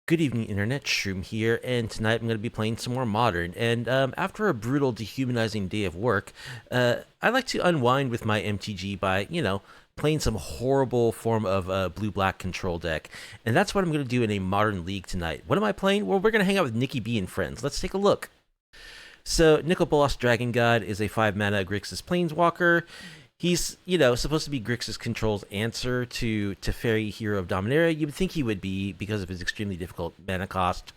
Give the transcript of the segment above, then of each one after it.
Good evening, Internet. Shroom here, and tonight I'm going to be playing some more Modern. And after a brutal, dehumanizing day of work, I like to unwind with my MTG by, playing some horrible form of blue-black control deck. And that's what I'm going to do in a Modern League tonight. What am I playing? Well, we're going to hang out with Nicky B and friends. Let's take a look. So, Nicol Bolas Dragon God is a 5-mana Grixis Planeswalker. He's, supposed to be Grixis Control's answer to Teferi, Hero of Dominaria. You would think he would be because of his extremely difficult mana cost.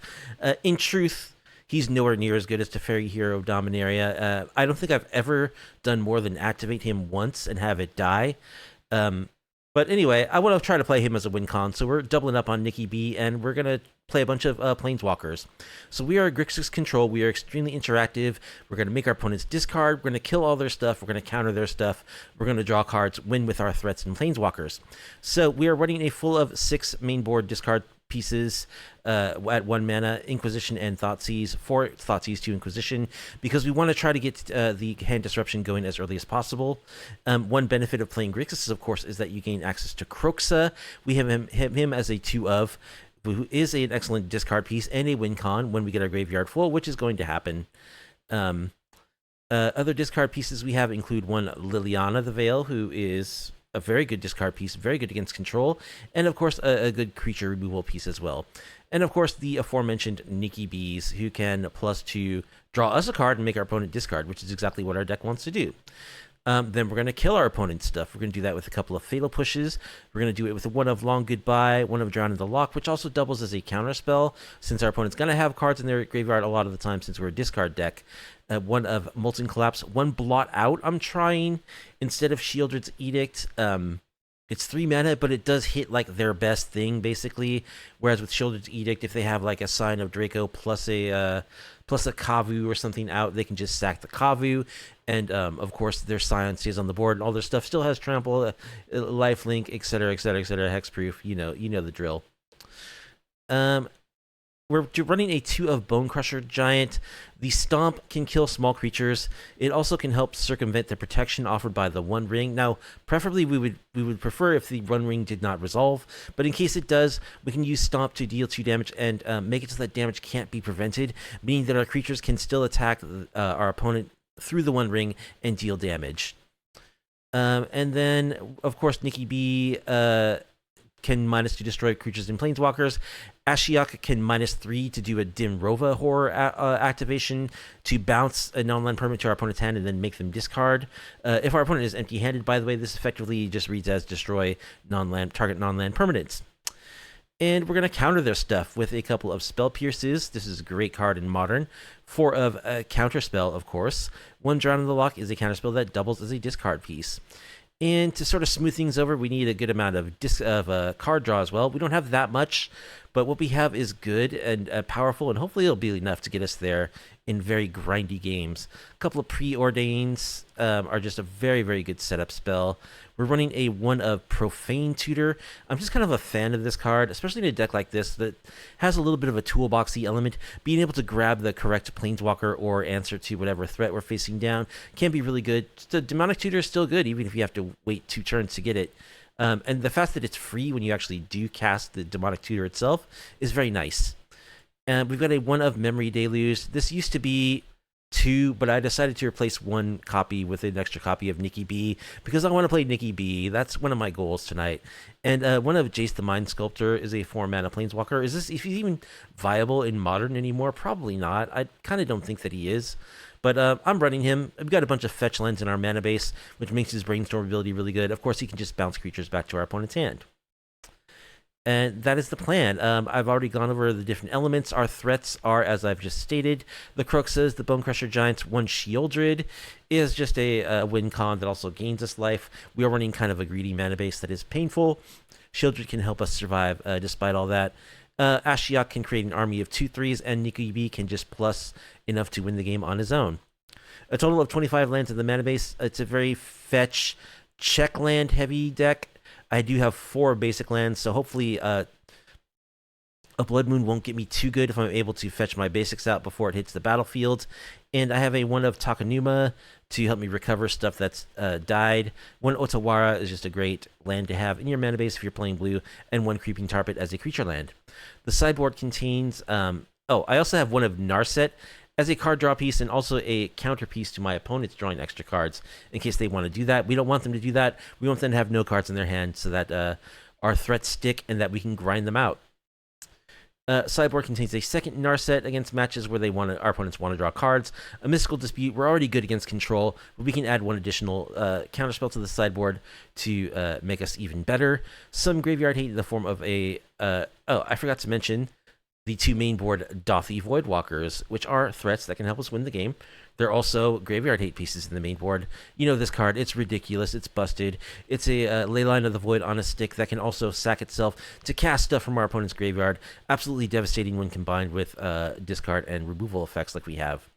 In truth, he's nowhere near as good as Teferi, Hero of Dominaria. I don't think I've ever done more than activate him once and have it die. But anyway, I want to try to play him as a win con, so we're doubling up on Nicky B, and we're going to play a bunch of Planeswalkers. So we are Grixis Control. We are extremely interactive. We're going to make our opponents discard. We're going to kill all their stuff. We're going to counter their stuff. We're going to draw cards, win with our threats and Planeswalkers. So we are running a full of 6 main board discard pieces at 1 mana, Inquisition and Thoughtseize, 4 Thoughtseize, 2 Inquisition, because we want to try to get the hand disruption going as early as possible. One benefit of playing Grixis, of course, is that you gain access to Kroxa. We have him as a 2 of, who is an excellent discard piece and a win con when we get our graveyard full, which is going to happen. Other discard pieces we have include one Liliana the Veil, who is a very good discard piece, very good against control, and of course a good creature removal piece as well. And of course the aforementioned Nicky Bees, who can +2 draw us a card and make our opponent discard, which is exactly what our deck wants to do. Then we're going to kill our opponent's stuff. We're going to do that with a couple of Fatal Pushes. We're going to do it with one of Long Goodbye, one of Drown in the Loch, which also doubles as a counterspell, since our opponent's going to have cards in their graveyard a lot of the time since we're a discard deck. One of Molten Collapse, one Blot Out. I'm trying instead of Shieldred's Edict. It's 3 mana, but it does hit like their best thing basically. Whereas with Shieldred's Edict, if they have like a Sign of Draco plus a Kavu or something out, they can just sack the Kavu, and of course their Scion stays on the board, and all their stuff still has trample, lifelink, etc., etc., etc., hexproof. You know the drill. We're running a 2 of Bonecrusher Giant. The Stomp can kill small creatures. It also can help circumvent the protection offered by the One Ring. Now, preferably we would prefer if the One Ring did not resolve, but in case it does, we can use Stomp to deal 2 damage and make it so that damage can't be prevented, meaning that our creatures can still attack our opponent through the One Ring and deal damage. And then, of course, Nicky B can -2 destroy creatures and planeswalkers. Ashiok can -3 to do a Dimrova horror activation to bounce a non-land permanent to our opponent's hand and then make them discard. If our opponent is empty-handed, by the way, this effectively just reads as destroy target non-land permanents. And we're going to counter their stuff with a couple of Spell Pierces. This is a great card in Modern. 4 of Counterspell, of course. 1 Drown in the Loch is a counterspell that doubles as a discard piece. And to sort of smooth things over, we need a good amount of card draw as well. We don't have that much, but what we have is good and powerful, and hopefully it'll be enough to get us there in very grindy games. A couple of Preordains are just a very, very good setup spell. We're running a 1 of Profane Tutor. I'm just kind of a fan of this card, especially in a deck like this that has a little bit of a toolboxy element. Being able to grab the correct Planeswalker or answer to whatever threat we're facing down can be really good. The Demonic Tutor is still good, even if you have to wait 2 turns to get it. And the fact that it's free when you actually do cast the Demonic Tutor itself is very nice. We've got a 1 of Memory Deluge. This used to be 2, but I decided to replace 1 copy with an extra copy of Nicky B because I want to play Nicky B. That's one of my goals tonight. And 1 of Jace the Mind Sculptor is a 4-mana planeswalker. Is he's even viable in Modern anymore? Probably not. I kind of don't think that he is. But I'm running him. We've got a bunch of fetch lands in our mana base, which makes his brainstorm ability really good. Of course, he can just bounce creatures back to our opponent's hand. And that is the plan. I've already gone over the different elements. Our threats are, as I've just stated, the Kroxas, the Bonecrusher Giants. 1 Shieldred is just a win con that also gains us life. We are running kind of a greedy mana base that is painful. Shieldred can help us survive despite all that. Ashiok can create an army of 2/3s, and Nicky B can just plus enough to win the game on his own. A total of 25 lands in the mana base. It's a very fetch, check land heavy deck. I do have 4 basic lands, so hopefully A Blood Moon won't get me too good if I'm able to fetch my basics out before it hits the battlefield. And I have a 1 of Takanuma to help me recover stuff that's died. 1 Otawara is just a great land to have in your mana base if you're playing blue, and 1 Creeping Tarpet as a creature land. The sideboard contains... I also have 1 of Narset as a card draw piece and also a counter piece to my opponent's drawing extra cards in case they want to do that. We don't want them to do that. We want them to have no cards in their hand so that our threats stick and that we can grind them out. Sideboard contains a second Narset against matches where our opponents want to draw cards. A Mystical Dispute, we're already good against control, but we can add 1 additional counterspell to the sideboard to make us even better. Some Graveyard Hate in the form of a... I forgot to mention the 2 main board Dothy Voidwalkers, which are threats that can help us win the game. They're also Graveyard Hate pieces in the main board. You know this card, it's ridiculous, it's busted. It's a Leyline of the Void on a stick that can also sack itself to cast stuff from our opponent's graveyard. Absolutely devastating when combined with discard and removal effects like we have.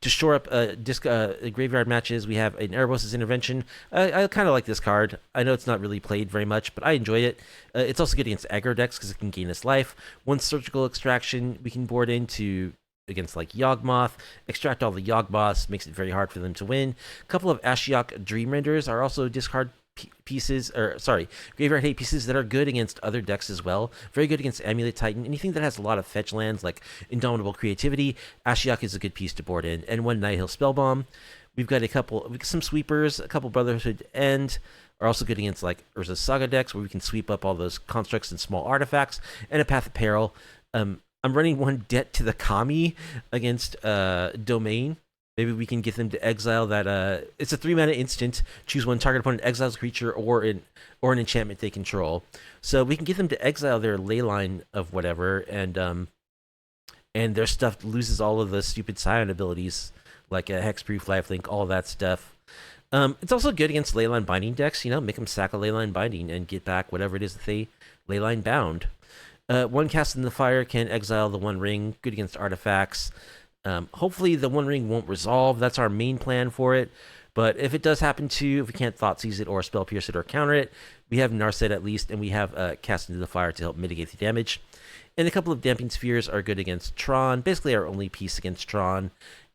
To shore up graveyard matches, we have an Erebos' Intervention. I kind of like this card. I know it's not really played very much, but I enjoy it. It's also good against aggro decks because it can gain us life. 1 Surgical Extraction we can board into against like Yawgmoth, extract all the Yawgmoths, makes it very hard for them to win. A couple of Ashiok Dream Renders are also discard pieces, Graveyard Hate pieces that are good against other decks as well. Very good against Amulet Titan. Anything that has a lot of fetch lands like Indomitable Creativity, Ashiok is a good piece to board in. And 1 Nihil Spellbomb. We've got some sweepers, a couple Brotherhood End are also good against like Urza's Saga decks where we can sweep up all those constructs and small artifacts, and a Path of Peril. I'm running 1 Debt to the Kami against Domain. Maybe we can get them to exile that. It's a 3-mana instant. Choose 1 target opponent exiles a creature or an enchantment they control. So we can get them to exile their Leyline of whatever, and their stuff loses all of the stupid Scion abilities like a Hexproof, Lifelink, all that stuff. It's also good against Leyline Binding decks. Make them sack a Leyline Binding and get back whatever it is that they Leyline bound. 1 Cast in the Fire can exile the 1 ring. Good against artifacts. Hopefully the 1 ring won't resolve. That's our main plan for it. But if it does happen to, if we can't Thoughtseize it or Spell Pierce it or counter it, we have Narset at least, and we have Cast into the Fire to help mitigate the damage. And a couple of Damping Spheres are good against Tron. Basically our only piece against Tron.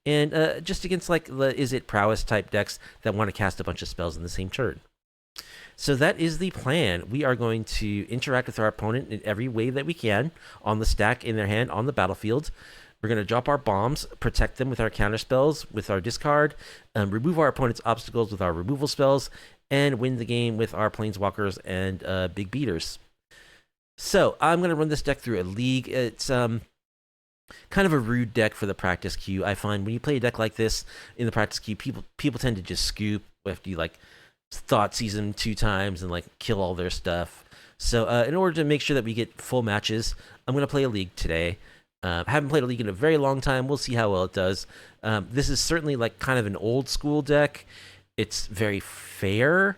And just against like the Is It Prowess type decks that want to cast a bunch of spells in the same turn. So that is the plan. We are going to interact with our opponent in every way that we can on the stack, in their hand, on the battlefield. We're going to drop our bombs, protect them with our counter spells, with our discard, remove our opponent's obstacles with our removal spells, and win the game with our planeswalkers and big beaters. So I'm going to run this deck through a league. It's kind of a rude deck for the practice queue. I find when you play a deck like this in the practice queue, people tend to just scoop after you like Thoughtseize them 2 times and like kill all their stuff. So in order to make sure that we get full matches, I'm going to play a league today. Haven't played a league in a very long time. We'll see how well it does. This is certainly like kind of an old school deck. It's very fair.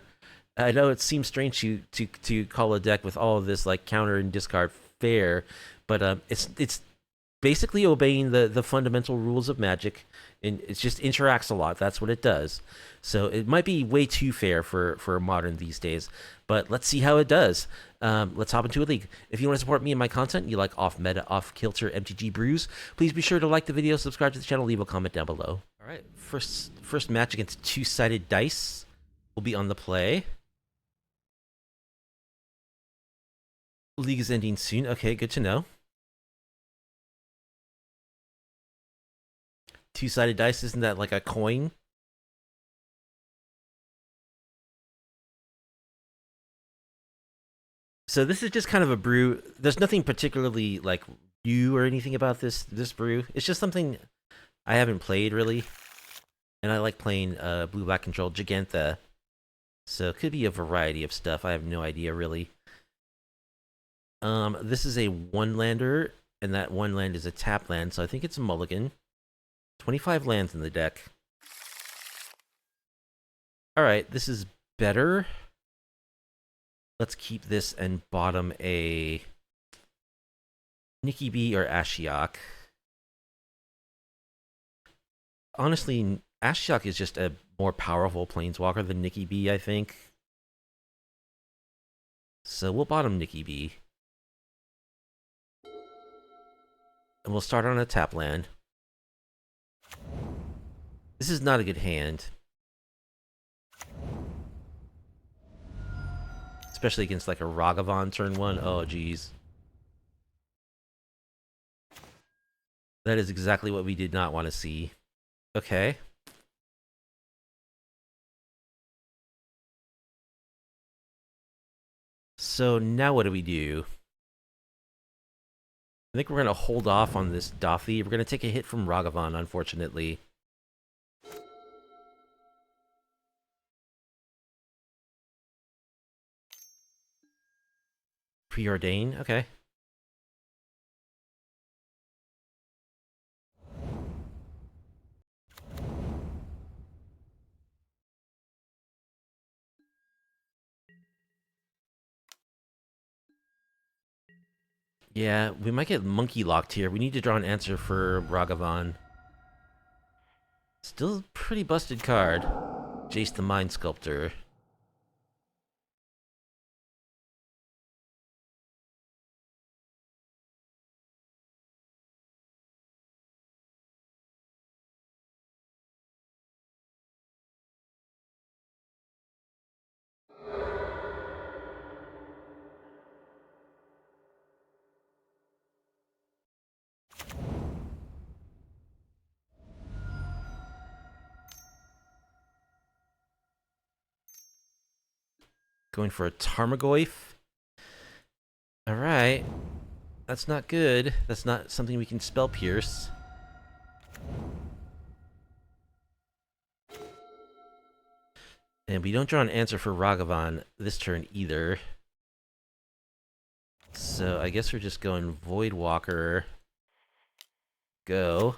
I know it seems strange to call a deck with all of this like counter and discard fair, but it's basically obeying the fundamental rules of Magic, and it just interacts a lot. That's what it does. So it might be way too fair for modern these days, but let's see how it does. Let's hop into a league. If you want to support me and my content, you like off-meta, off-kilter MTG brews, please be sure to like the video, subscribe to the channel, leave a comment down below. All right, first match against 2-sided dice will be on the play. League is ending soon. Okay, good to know. 2-sided dice, isn't that like a coin? So this is just kind of a brew. There's nothing particularly like new or anything about this brew. It's just something I haven't played really, and I like playing blue-black control Gigantha. So it could be a variety of stuff. I have no idea really. This is a 1-lander, and that 1 land is a tap land, so I think it's a mulligan. 25 lands in the deck. Alright, this is better. Let's keep this and bottom a Nicky B or Ashiok. Honestly, Ashiok is just a more powerful planeswalker than Nicky B, I think. So we'll bottom Nicky B. And we'll start on a tap land. This is not a good hand. Especially against like a Ragavan turn 1. Oh, geez. That is exactly what we did not want to see. Okay. So now what do we do? I think we're going to hold off on this Dothy. We're going to take a hit from Ragavan, unfortunately. Preordain? Okay. Yeah, we might get monkey locked here. We need to draw an answer for Ragavan. Still a pretty busted card. Jace the Mind Sculptor. Going for a Tarmogoyf. Alright. That's not good. That's not something we can spell pierce. And we don't draw an answer for Ragavan this turn either. So I guess we're just going Voidwalker. Go.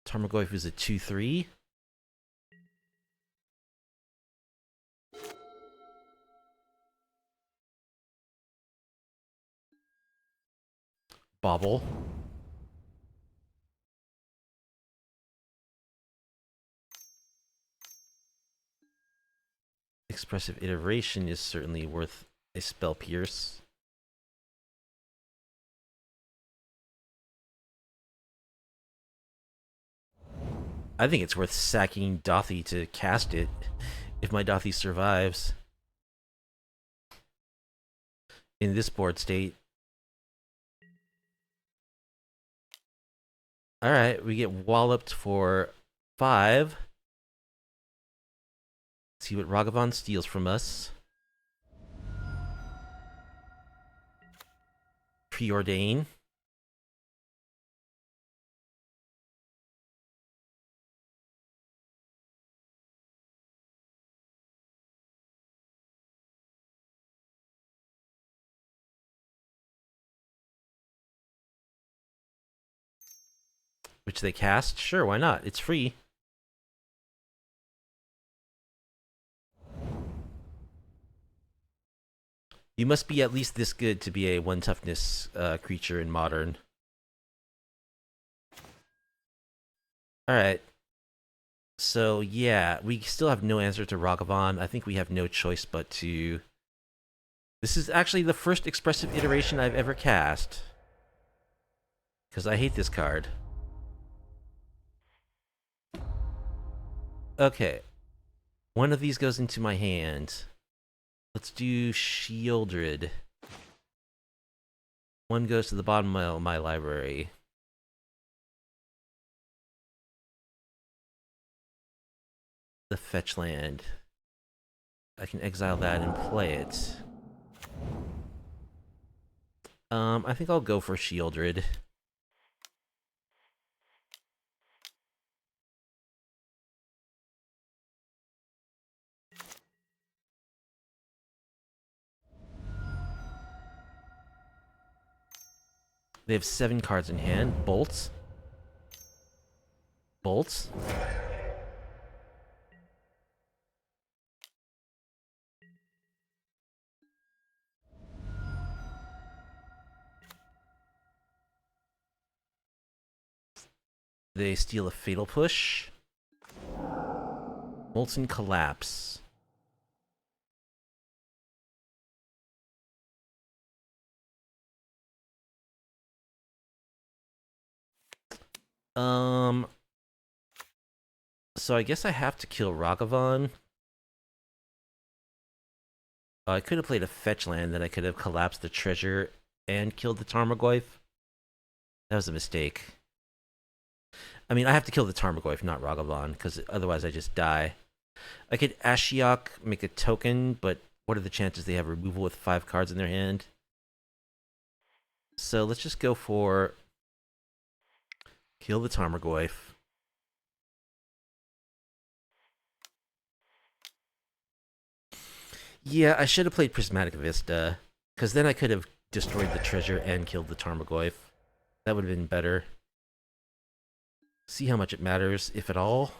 Tarmogoyf is a 2/3. Bobble. Expressive Iteration is certainly worth a spell pierce. I think it's worth sacking Dothy to cast it, if my Dothy survives. In this board state. Alright, we get walloped for 5. See what Ragavan steals from us. Preordain. Which they cast? Sure, why not? It's free. You must be at least this good to be a 1 toughness creature in Modern. Alright. So, yeah, we still have no answer to Ragavan. I think we have no choice but to... This is actually the first expressive iteration I've ever cast. Because I hate this card. Okay. One of these goes into my hand. Let's do Shieldred. One goes to the bottom of my library. The fetch land. I can exile that and play it. I think I'll go for Shieldred. They have 7 cards in hand. Bolts. Bolts. They steal a Fatal Push. Molten Collapse. Um, so I guess I have to kill Ragavan. I could have played a fetch land, then I could have collapsed the treasure and killed the Tarmogoyf. That was a mistake. I mean, I have to kill the Tarmogoyf, not Ragavan, because otherwise I just die. I could Ashiok, make a token, but what are the chances they have removal with 5 cards in their hand? So let's just go for kill the Tarmogoyf. Yeah, I should have played Prismatic Vista, because then I could have destroyed the treasure and killed the Tarmogoyf. That would have been better. See how much it matters, if at all.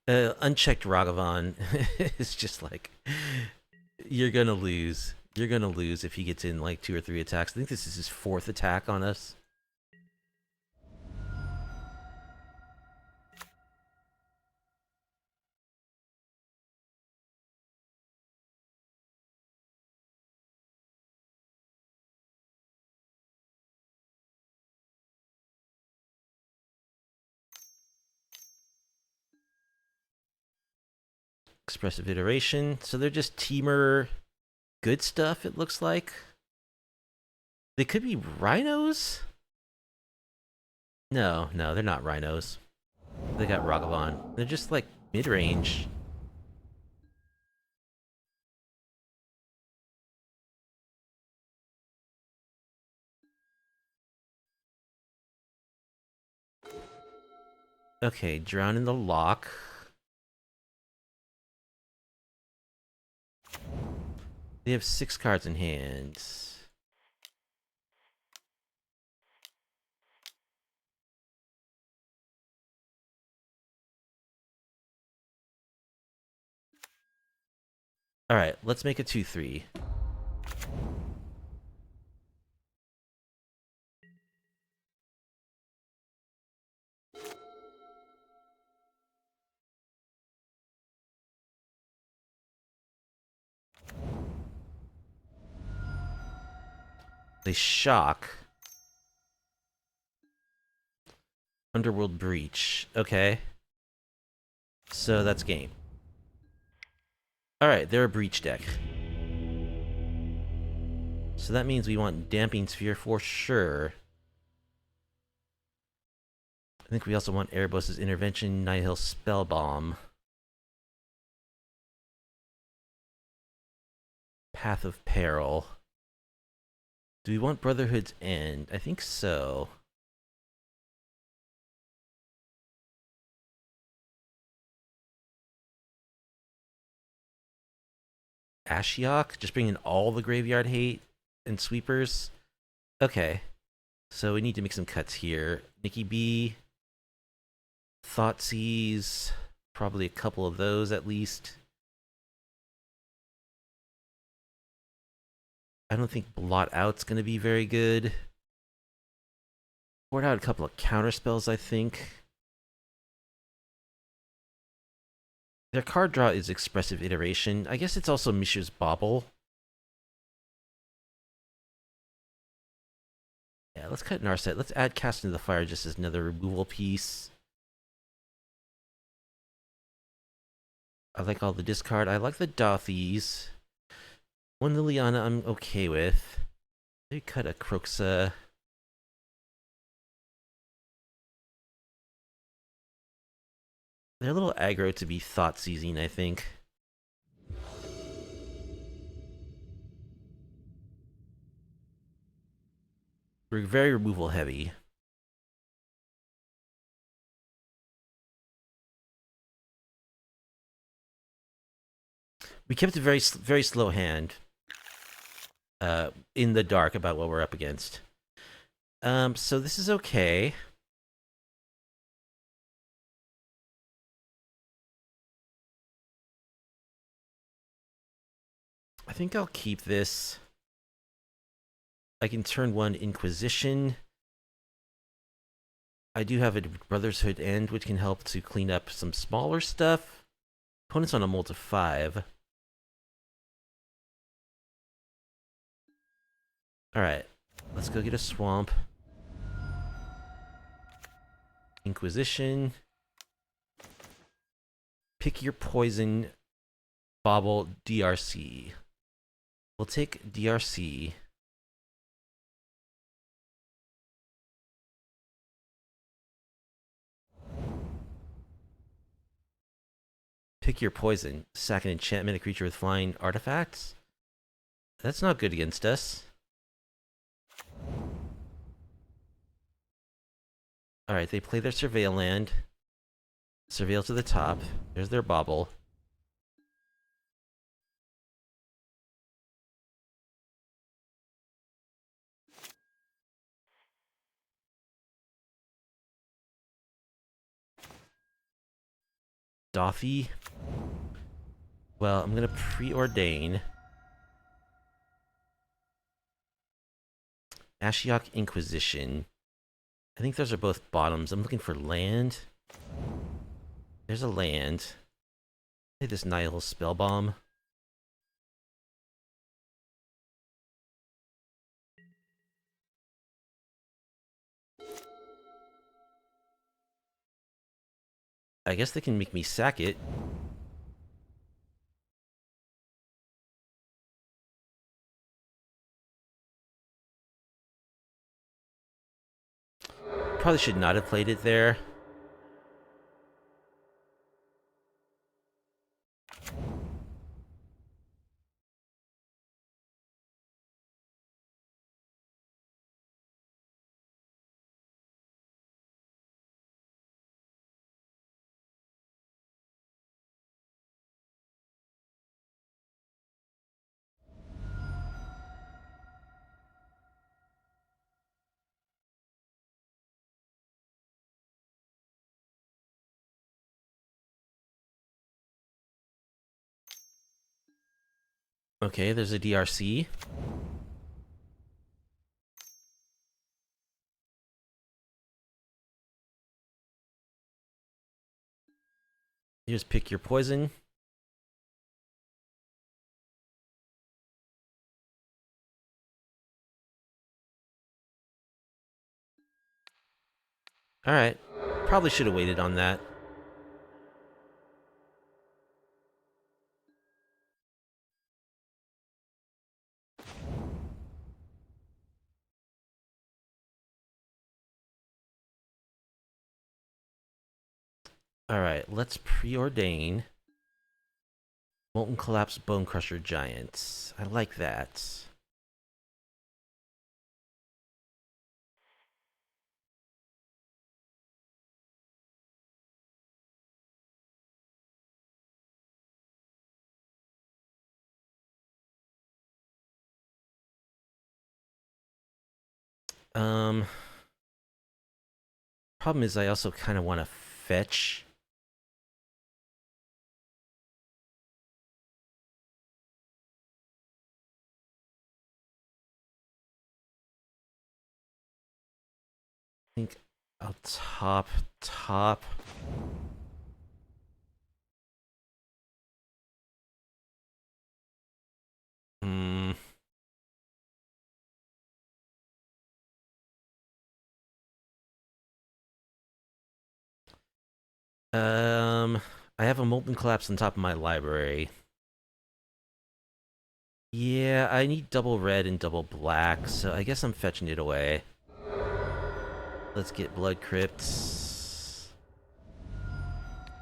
Unchecked Ragavan is just like, you're gonna lose. You're gonna lose if he gets in like 2 or 3 attacks. I think this is his 4th attack on us. Expressive Iteration. So they're just Temur good stuff, it looks like. They could be rhinos? No, they're not rhinos. They got Ragavan. They're just like mid-range. Okay, Drown in the Lock. They have 6 cards in hand. Alright, let's make a 2-3. They shock. Underworld Breach. Okay. So that's game. Alright, they're a Breach deck. So that means we want Damping Sphere for sure. I think we also want Erebos' Intervention, Nihil Spellbomb. Path of Peril. Do we want Brotherhood's End? I think so. Ashiok? Just bring in all the graveyard hate and sweepers? Okay. So we need to make some cuts here. Nicky B. Thoughtseize. Probably a couple of those at least. I don't think Blot Out's going to be very good. Poured out a couple of counterspells, I think. Their card draw is Expressive Iteration. I guess it's also Mishra's Bauble. Yeah, let's cut Narset. Let's add Cast into the Fire just as another removal piece. I like all the discard. I like the Thoughtseize. One Liliana I'm okay with. They cut a Kroxa. They're a little aggro to be Thoughtseizing, I think. We're very removal heavy. We kept a very slow hand. In the dark about what we're up against. So this is okay. think I'll keep this. I can turn 1 Inquisition. I do have a Brotherhood End, which can help to clean up some smaller stuff. Opponent's on a mold of 5. Alright, let's go get a swamp. Inquisition. Pick your poison. Bobble DRC. We'll take DRC. Pick your poison. Sack an enchantment, a creature with flying artifacts. That's not good against us. Alright, they play their Surveil land. Surveil to the top. There's their bobble. Dothy. Well, I'm gonna preordain. Ashiok Inquisition. I think those are both bottoms. I'm looking for land. There's a land. Play this Nihil Spellbomb. I guess they can make me sack it. Probably should not have played it there. Okay, there's a DRC. You just pick your poison. Alright. Probably should have waited on that. Alright, let's preordain. Molten Collapse Bonecrusher Giant. I like that. Problem is I also kind of want to fetch. I think I'll top. Hmm. I have a Molten Collapse on top of my library. Yeah, I need double red and double black, so I guess I'm fetching it away. Let's get Blood Crypts.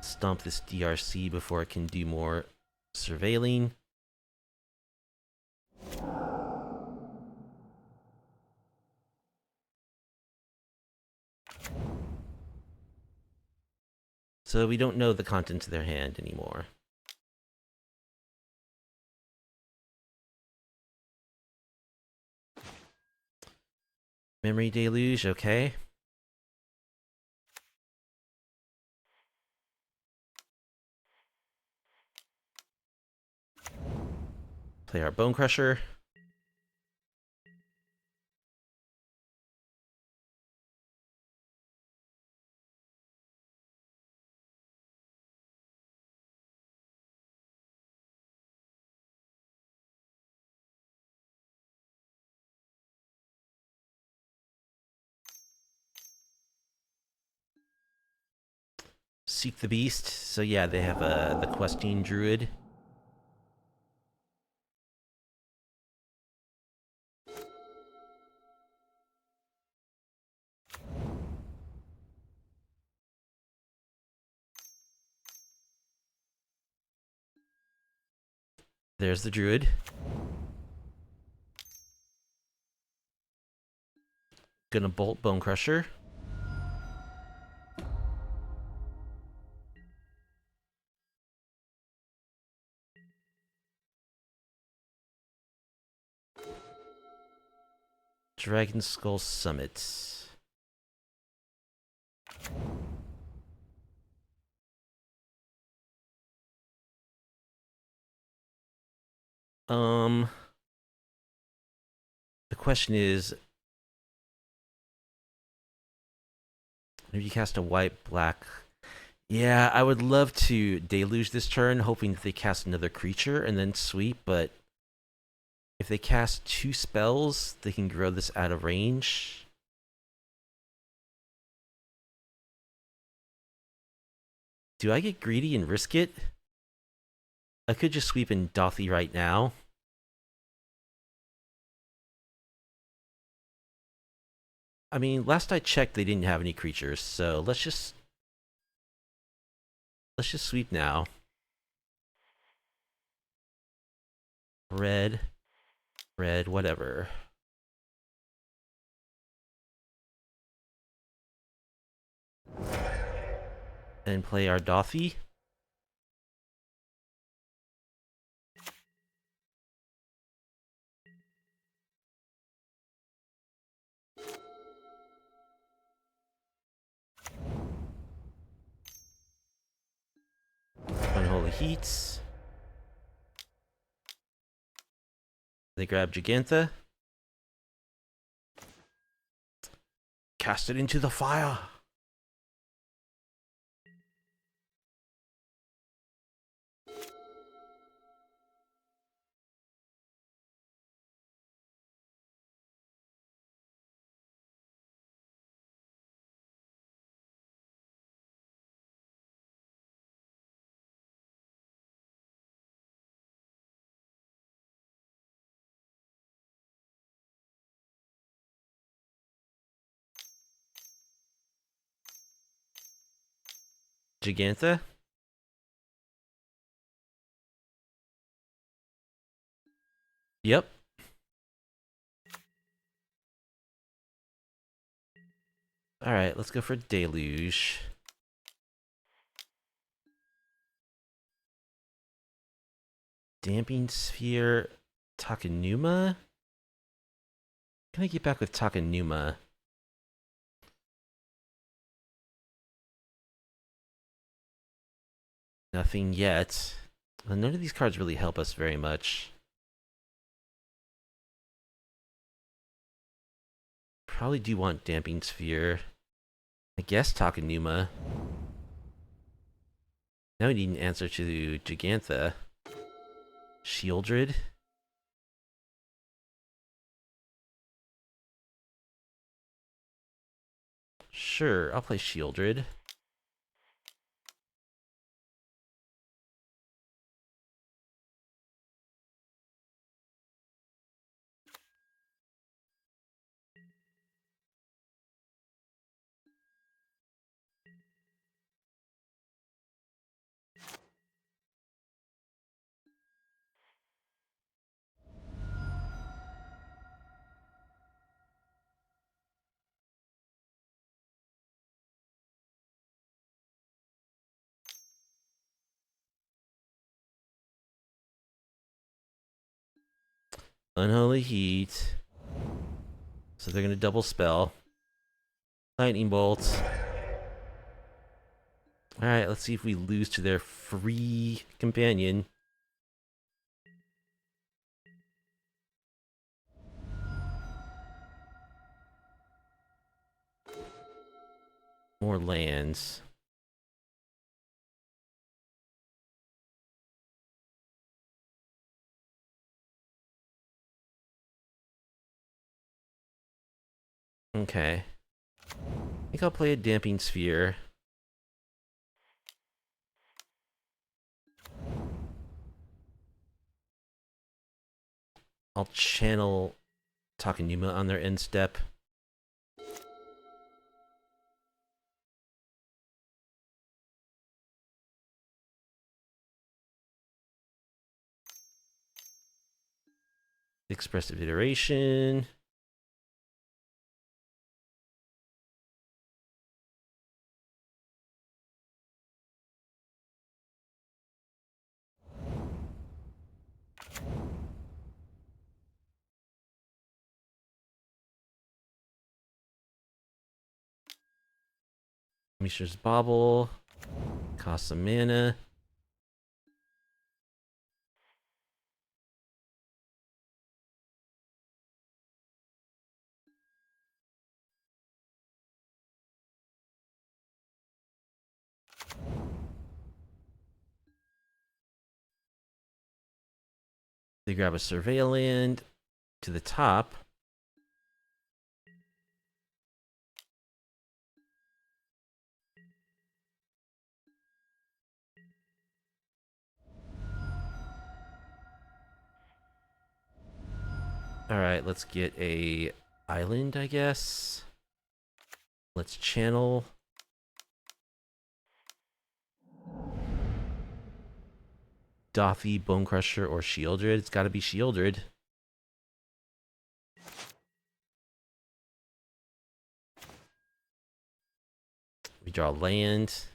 Stomp this DRC before it can do more surveilling. So we don't know the contents of their hand anymore. Memory Deluge, okay. Play our Bonecrusher. Seek the Beast. So yeah, they have the questing druid. There's the druid. Gonna bolt Bonecrusher. Dragon Skull Summit. The question is, if you cast a white black, yeah, I would love to deluge this turn, hoping that they cast another creature and then sweep. But if they cast 2 spells, they can grow this out of range. Do I get greedy and risk it? I could just sweep in Dothy right now. I mean, last I checked, they didn't have any creatures, so let's just sweep now. Red, red, whatever. And play our Dothy. Unholy Heats. They grab Gigantha. Cast it into the fire. Gigantha. Yep. Alright, let's go for Deluge. Damping Sphere. Takenuma? Can I get back with Takenuma? Nothing yet. Well, none of these cards really help us very much. Probably do want Damping Sphere. I guess Takenuma. Now we need an answer to Gigantha. Shieldred. Sure, I'll play Shieldred. Unholy Heat. So they're gonna double spell. Lightning Bolt. Alright, let's see if we lose to their free companion. More lands. Okay. I think I'll play a Damping Sphere. I'll channel Takenuma on their end step. Expressive Iteration. Mishra's Bauble. Cost some mana. They grab a Surveillant to the top. Alright, let's get a island, I guess. Let's channel. Dothy, Bonecrusher, or Shieldred. It's gotta be Shieldred. We draw land.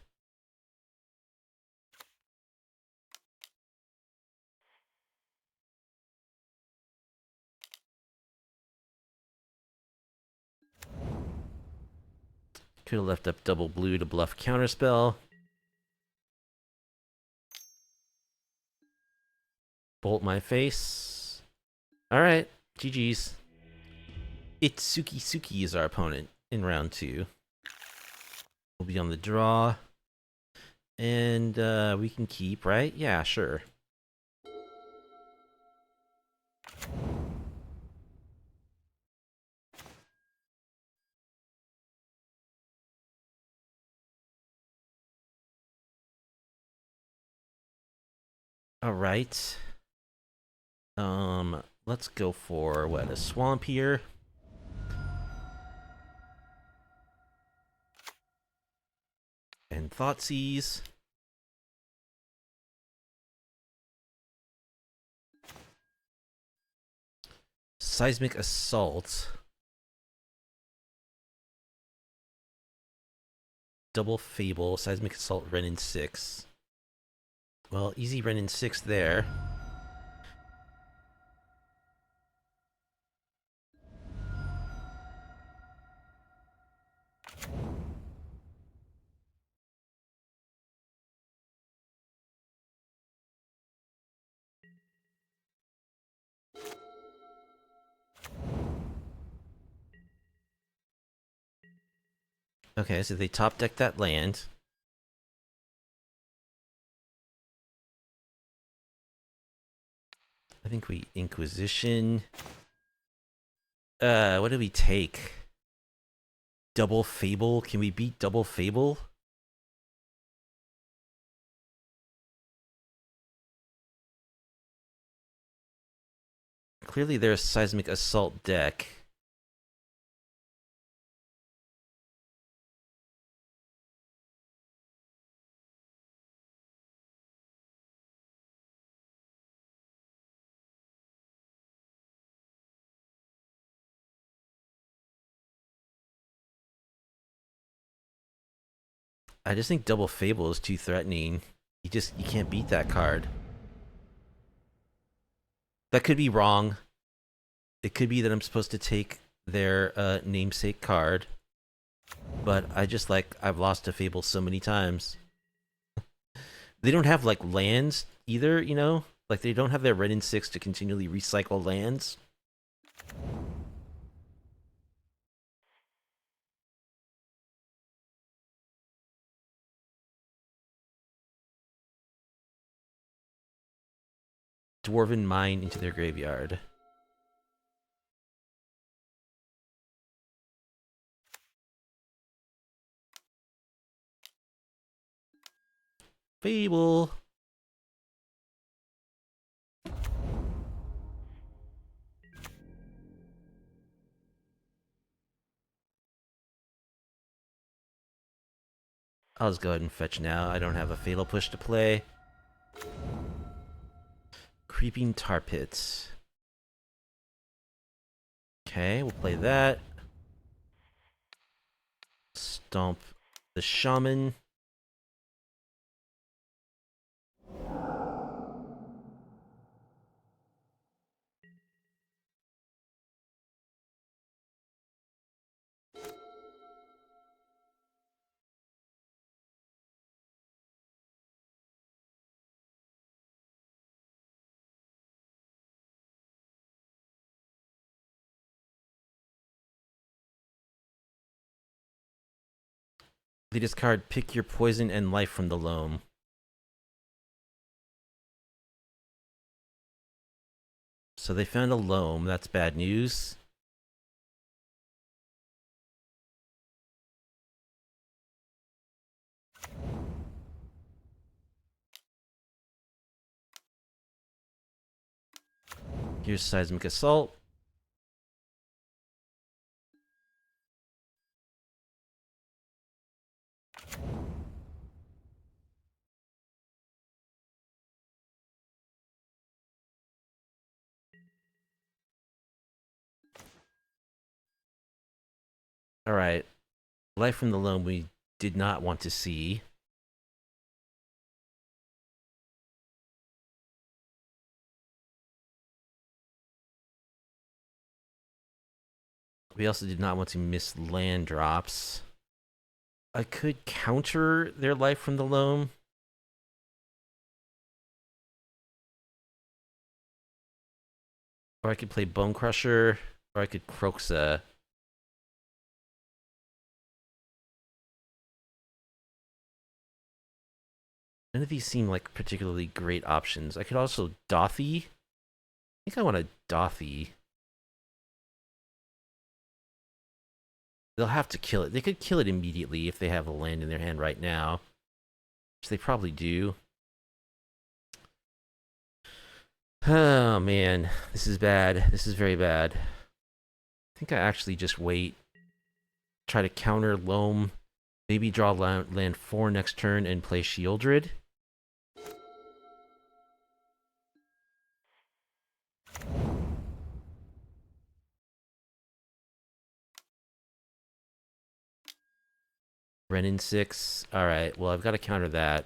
Could have left up double blue to bluff Counterspell. Bolt my face. Alright, GG's. Itsuki Suki is our opponent in round 2. We'll be on the draw. And we can keep, right? Yeah, sure. Alright. Let's go for, what, a swamp here? And Thoughtseize. Seismic Assault. Double Fable. Seismic Assault, Renin 6. Well, easy Renin 6 there. Okay, so they top deck that land. I think we Inquisition. What do we take? Double Fable? Can we beat Double Fable? Clearly there's Seismic Assault deck. I just think Double Fable is too threatening. You can't beat that card. That could be wrong. It could be that I'm supposed to take their namesake card. But I've lost to Fable so many times. They don't have like lands either, you know? Like they don't have their Renin 6 to continually recycle lands. Dwarven Mine into their graveyard. Fable. I'll just go ahead and fetch now. I don't have a Fatal Push to play. Creeping Tar Pits. Okay, we'll play that. Stomp the Shaman. They discard pick your poison and life from the loam. So they found a loam. That's bad news. Here's Seismic Assault. Alright. Life from the loam we did not want to see. We also did not want to miss land drops. I could counter their life from the loam. Or I could play Bonecrusher. Or I could Kroxa. None of these seem like particularly great options. I could also Dothy. I think I want a Dothy. They'll have to kill it. They could kill it immediately if they have a land in their hand right now. Which they probably do. Oh man, this is bad. This is very bad. I think I actually just wait. Try to counter Loam. Maybe draw land 4 next turn and play Shieldred. Renin 6. Alright, well I've got to counter that.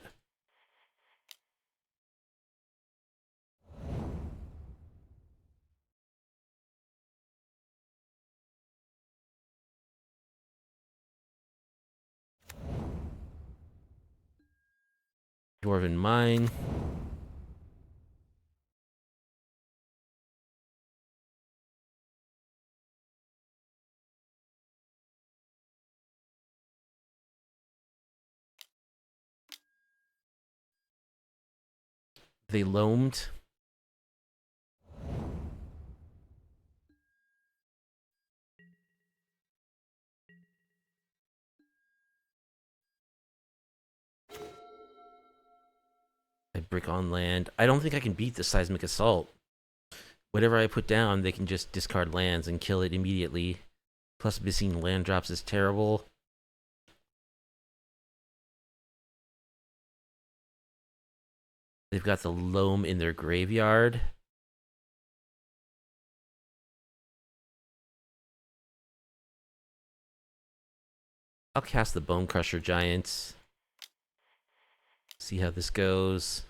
Dwarven Mine. They loamed. I brick on land. I don't think I can beat the Seismic Assault. Whatever I put down, they can just discard lands and kill it immediately. Plus missing land drops is terrible. They've got the Loam in their graveyard. I'll cast the Bonecrusher Giants. See how this goes.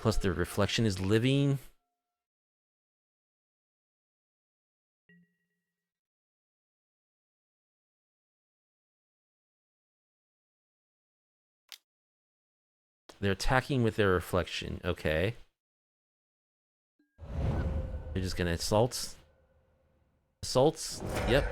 Plus their reflection is living. They're attacking with their reflection. Okay. They're just gonna assault. Assaults? Yep.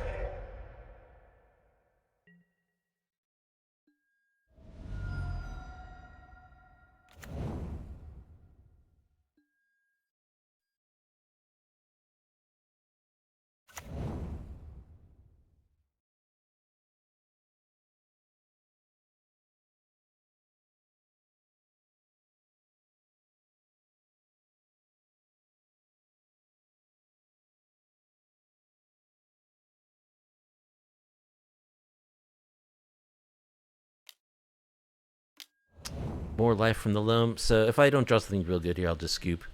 More life from the loam. So if I don't draw something real good here, I'll just scoop.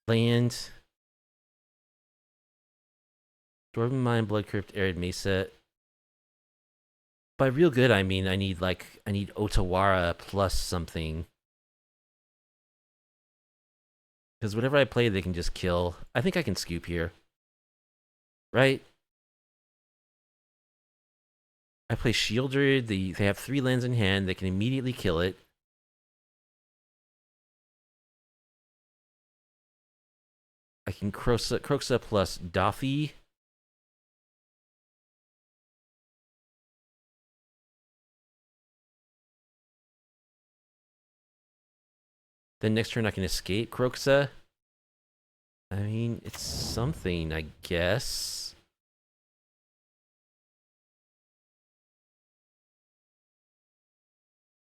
Land. Dwarven Mine, Blood Crypt, Arid Mesa. By real good, I mean I need Otawara plus something. Because whatever I play, they can just kill. I think I can scoop here. Right? I play Shield Druid. They have 3 lands in hand. They can immediately kill it. I can Kroxa plus Doffy. Then next turn I can escape Kroxa. I mean, it's something, I guess.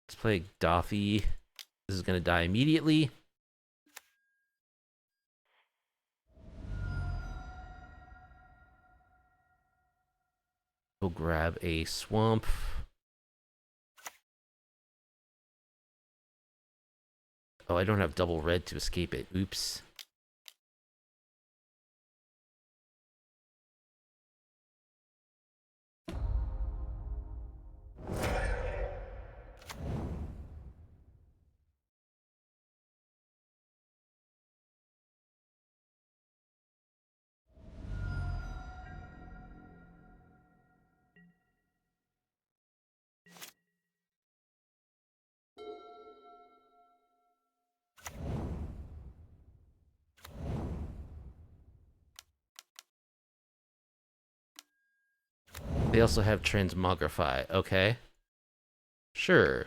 Let's play Doffy. This is gonna die immediately. We'll grab a swamp. Oh, I don't have double red to escape it. Oops. They also have Transmogrify. Okay. Sure.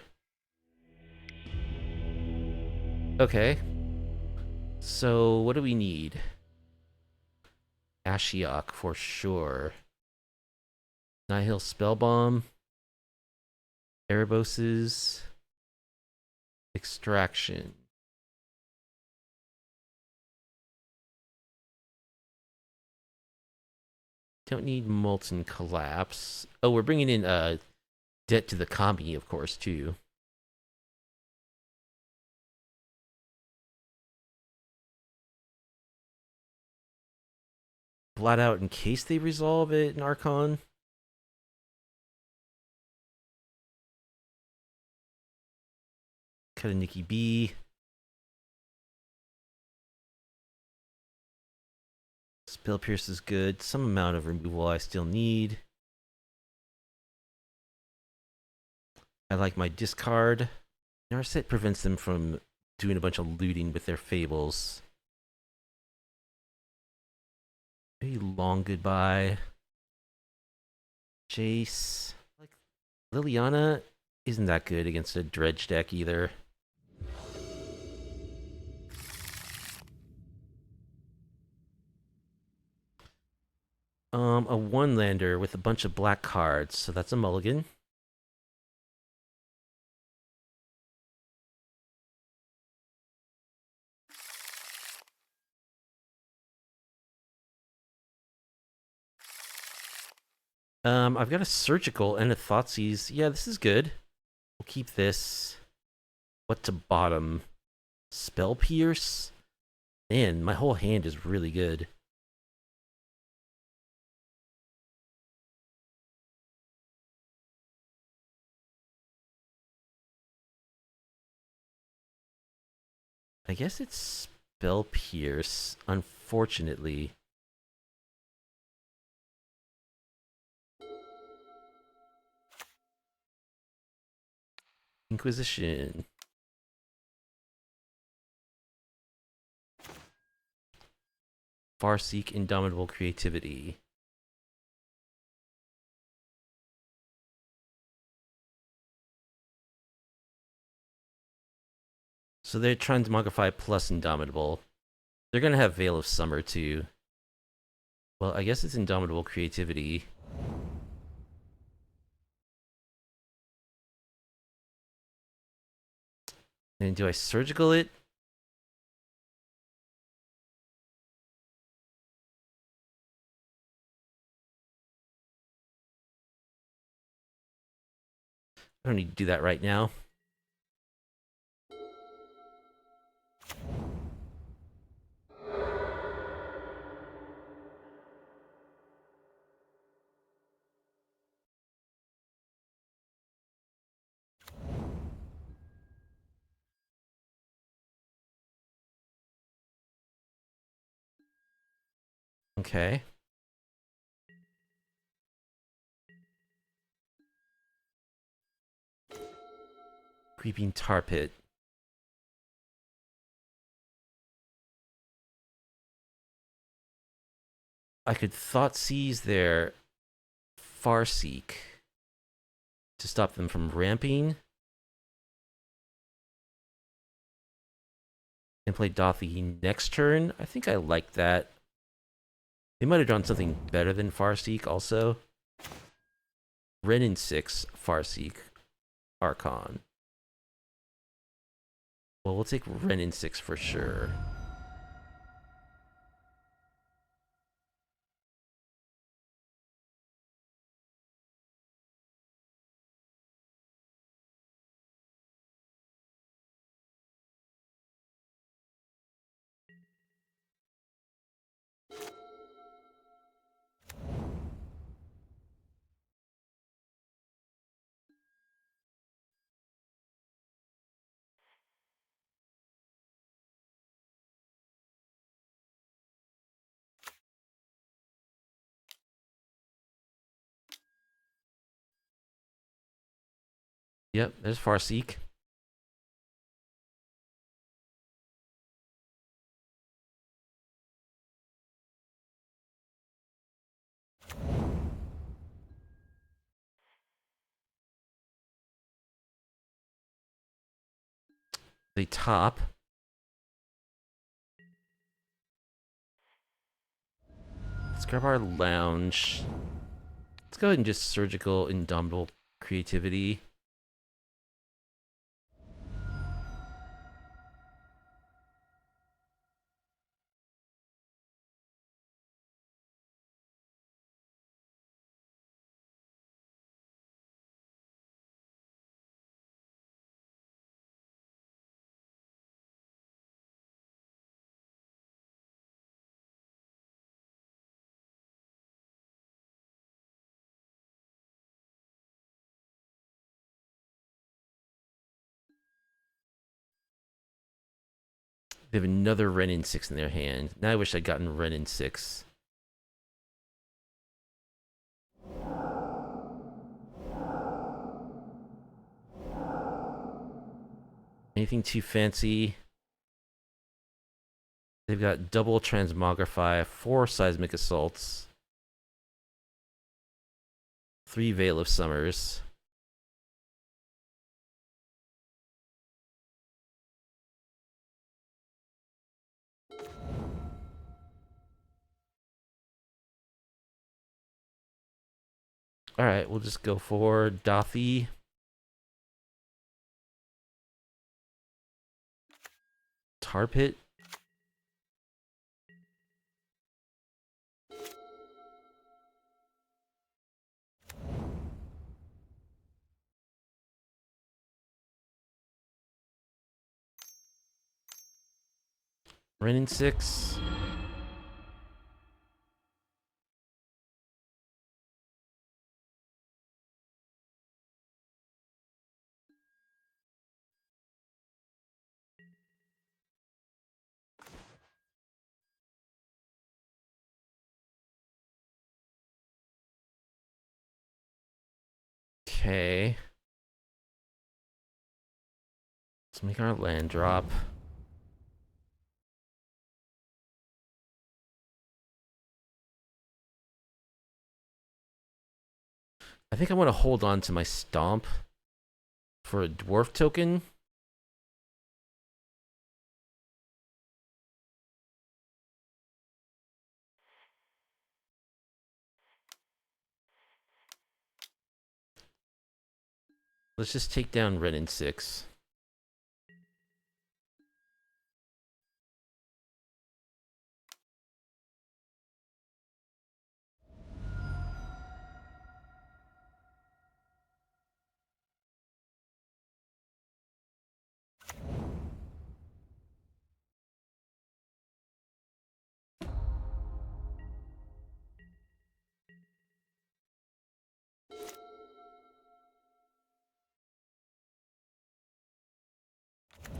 Okay. So, what do we need? Ashiok for sure. Nihil Spellbomb. Ereboses. Extraction. Don't need Molten Collapse. Oh, we're bringing in Debt to the Kami, of course, too. Blot out in case they resolve it in Archon. Cut a Nicky B. Spell Pierce is good. Some amount of removal I still need. I like my discard. Narset prevents them from doing a bunch of looting with their fables. Maybe Long Goodbye. Jace. Like Liliana isn't that good against a dredge deck either. A one lander with a bunch of black cards, so that's a mulligan. I've got a surgical and a Thoughtseize. Yeah, this is good. We'll keep this. What to bottom? Spell Pierce? Man, my whole hand is really good. I guess it's Spell Pierce, unfortunately. Inquisition. Farseek, Indomitable Creativity. So they're Transmogrify plus Indomitable. They're gonna have Veil of Summer too. Well, I guess it's Indomitable Creativity. And do I surgical it? I don't need to do that right now. Okay. Creeping Tar Pit. I could Thoughtseize their Farseek to stop them from ramping. And play Dothy next turn. I think I like that. They might have drawn something better than Farseek also. Wrenn and 6, Farseek, Archon. Well, we'll take Wrenn and 6 for sure. Yep, there's Farseek. They top. Let's grab our lounge. Let's go ahead and just surgical Indomitable Creativity. They have another Wrenn and 6 in their hand. Now I wish I'd gotten Wrenn and 6. Anything too fancy? They've got double Transmogrify, 4 Seismic Assaults, 3 Veil of Summers. Alright, we'll just go for Dothy. Tar Pit. Wrenn and 6. Okay. Let's make our land drop. I think I want to hold on to my Stomp for a Dwarf token. Let's just take down Ren in 6.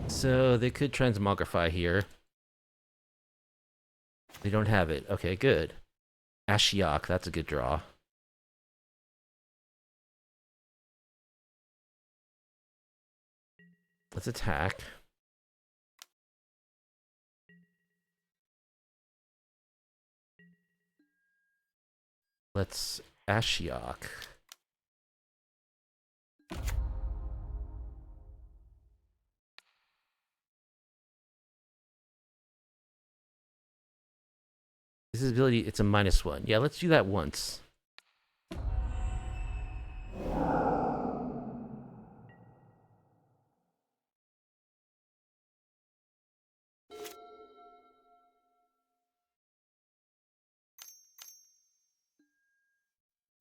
So they could transmogrify here. They don't have it. Okay, good. Ashiok, that's a good draw. Let's attack. Let's Ashiok. This ability, it's a -1. Yeah, let's do that once.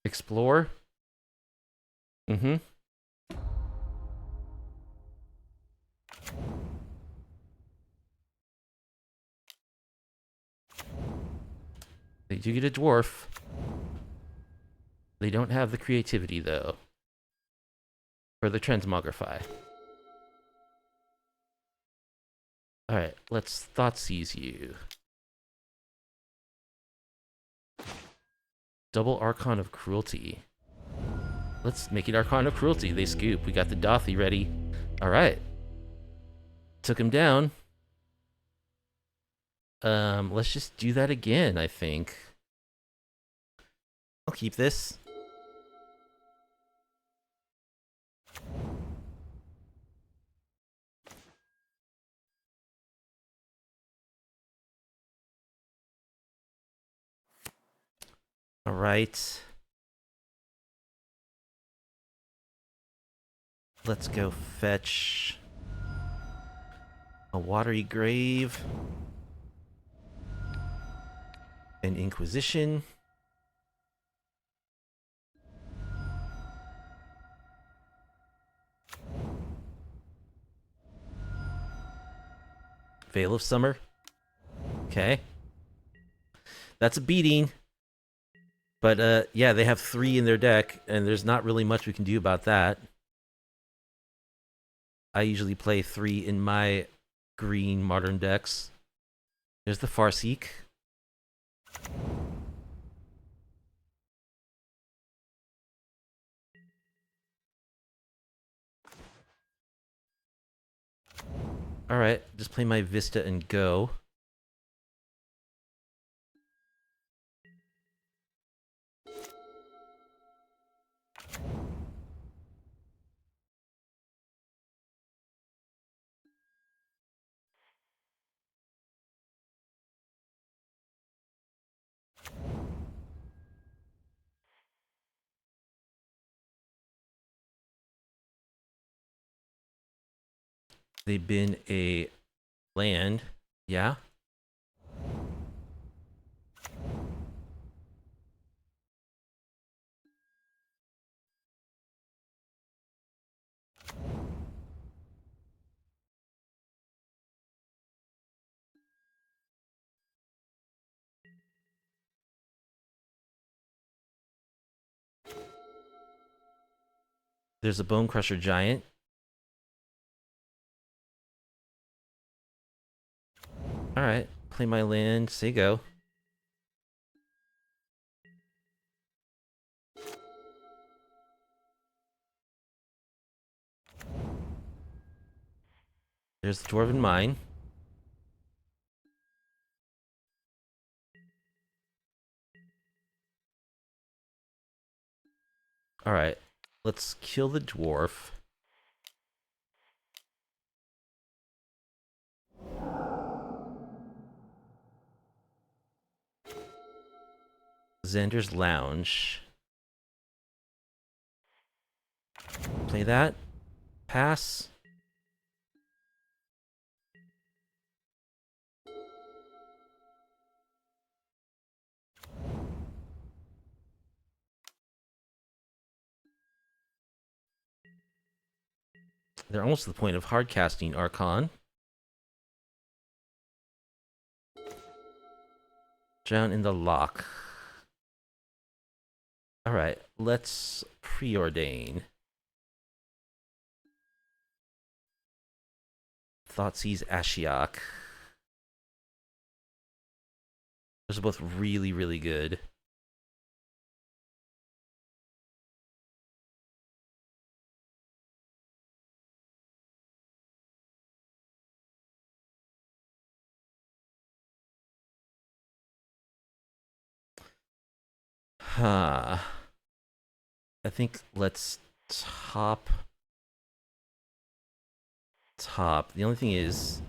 Explore. Mm-hmm. They do get a dwarf. They don't have the creativity, though. For the transmogrify. Alright, let's Thoughtseize you. Double Archon of Cruelty. Let's make it Archon of Cruelty. They scoop. We got the Dothy ready. Alright. Took him down. Let's just do that again, I think. I'll keep this. Alright. Let's go fetch a Watery Grave. An Inquisition. Veil of Summer. Okay. That's a beating. But, yeah, they have 3 in their deck, and there's not really much we can do about that. I usually play 3 in my green modern decks. There's the Farseek. Alright, just play my Vista and go. They've been a land. Yeah? There's a Bonecrusher Giant. Alright, play my land, say go. There's the Dwarven Mine. Alright, let's kill the dwarf. Xander's Lounge. Play that. Pass. They're almost to the point of hard casting Archon. Drown in the lock. Alright, let's preordain. Thoughtseize Ashiok. Those are both really, really good. Huh. I think let's top. The only thing is,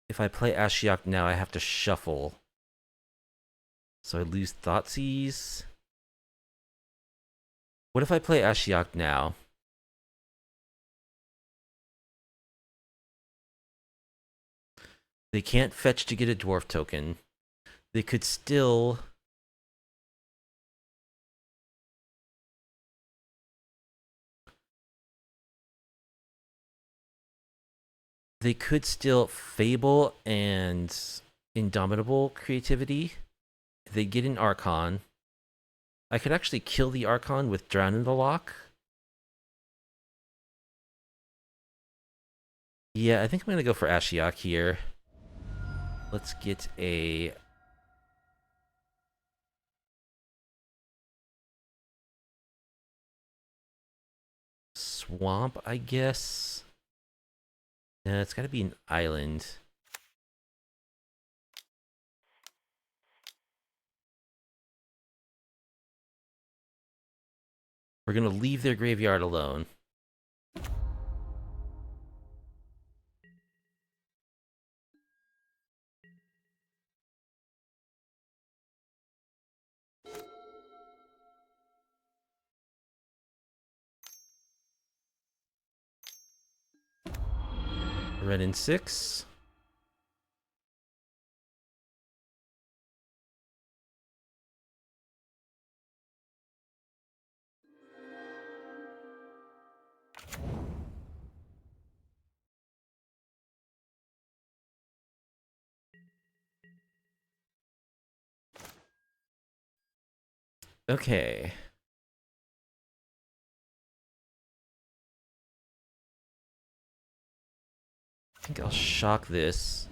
if I play Ashiok now, I have to shuffle. So I lose Thoughtseize. What if I play Ashiok now? They can't fetch to get a dwarf token. They could still... They could still Fable and Indomitable Creativity. They get an Archon. I could actually kill the Archon with Drown in the Lock. Yeah, I think I'm going to go for Ashiok here. Let's get a... Swamp, I guess. Yeah, it's got to be an island. We're going to leave their graveyard alone. Red and 6. Okay. I think I'll shock this.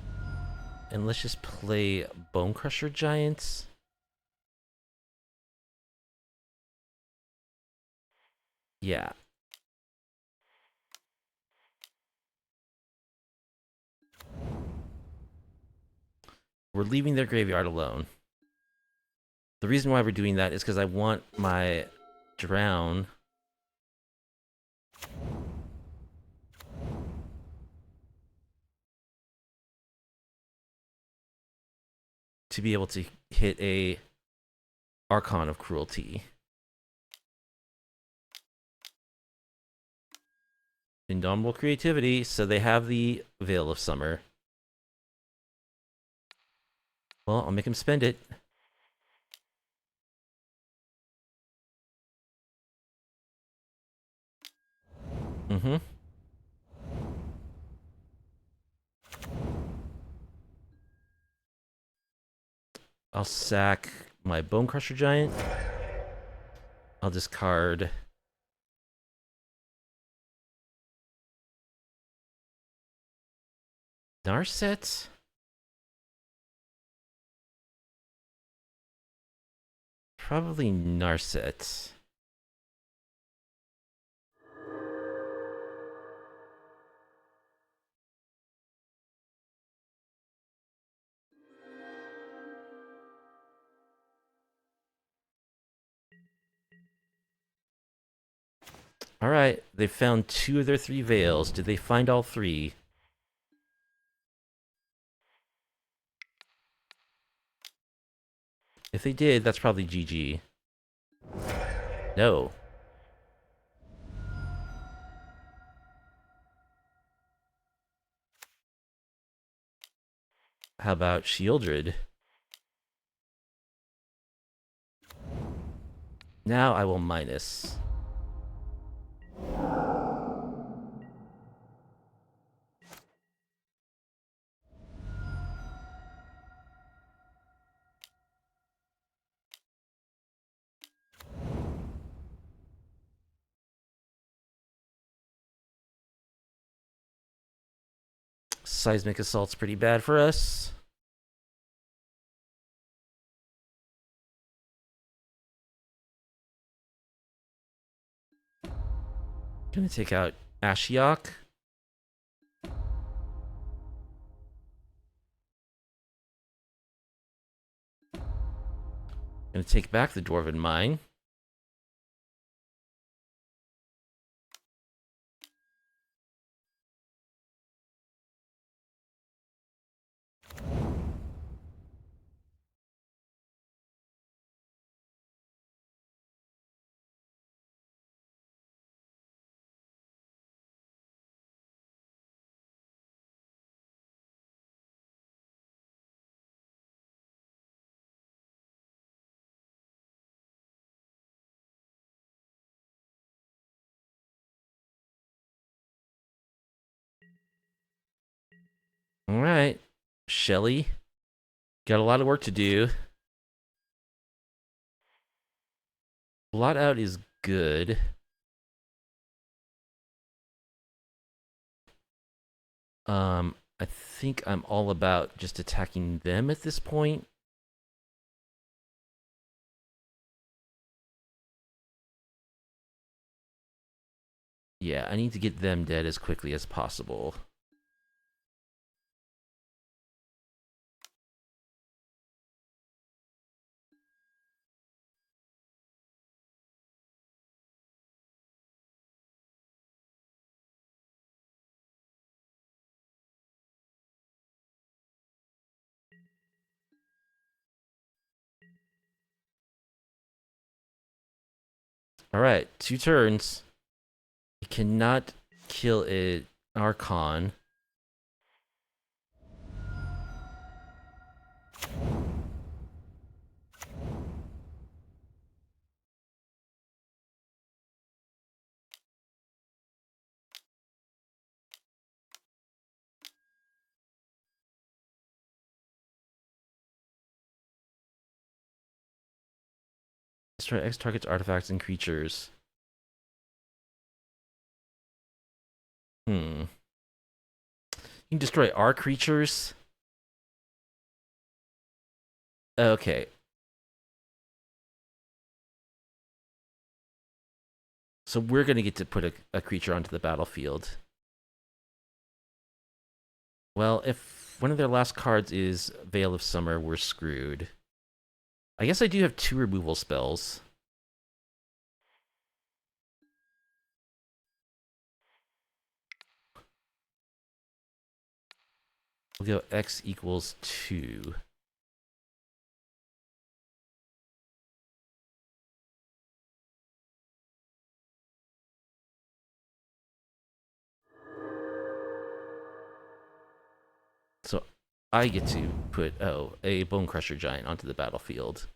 And let's just play Bonecrusher Giants. Yeah. We're leaving their graveyard alone. The reason why we're doing that is because I want my Drown to be able to hit a Archon of Cruelty. Indomitable Creativity, so they have the Veil of Summer. Well, I'll make him spend it. Mm-hmm. I'll sack my Bonecrusher Giant. I'll discard Narset. Probably Narset. Alright, they found 2 of their 3 veils. Did they find all 3? If they did, that's probably GG. No. How about Shieldred? Now I will minus. Seismic Assault's pretty bad for us. Gonna take out Ashiok. Gonna take back the Dwarven Mine. Alright. Shelly. Got a lot of work to do. Blot out is good. I think I'm all about just attacking them at this point. Yeah, I need to get them dead as quickly as possible. Alright, 2 turns. He cannot kill it. Archon. Destroy X target's artifacts and creatures. You can destroy our creatures. Okay. So we're gonna get to put a creature onto the battlefield. Well, if one of their last cards is Veil of Summer, we're screwed. I guess I do have 2 removal spells. We'll go X equals 2. So I get to put, a Bonecrusher Giant onto the battlefield.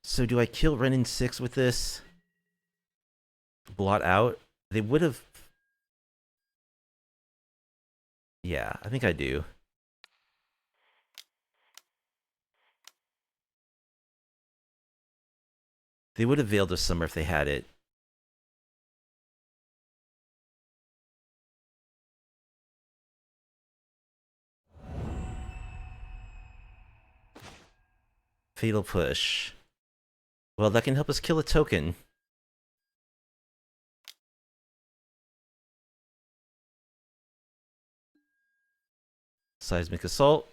So do I kill Renin 6 with this? Blot out? They would have... Yeah, I think I do. They would have Veiled of Summer if they had it. Fatal Push. Well, that can help us kill a token. Seismic Assault.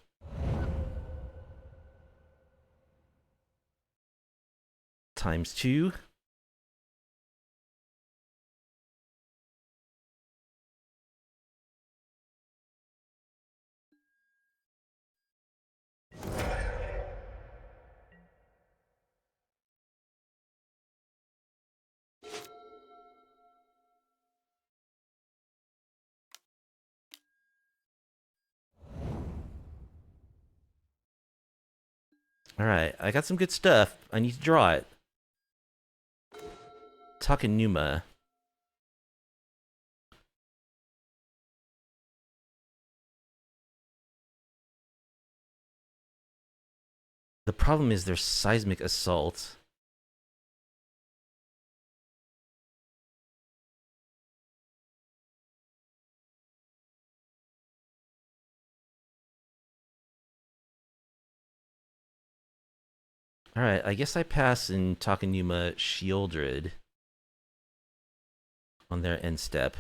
×2. Alright, I got some good stuff. I need to draw it. Takenuma. The problem is there's Seismic Assault. Alright, I guess I pass in Takenuma Shieldred on their end step.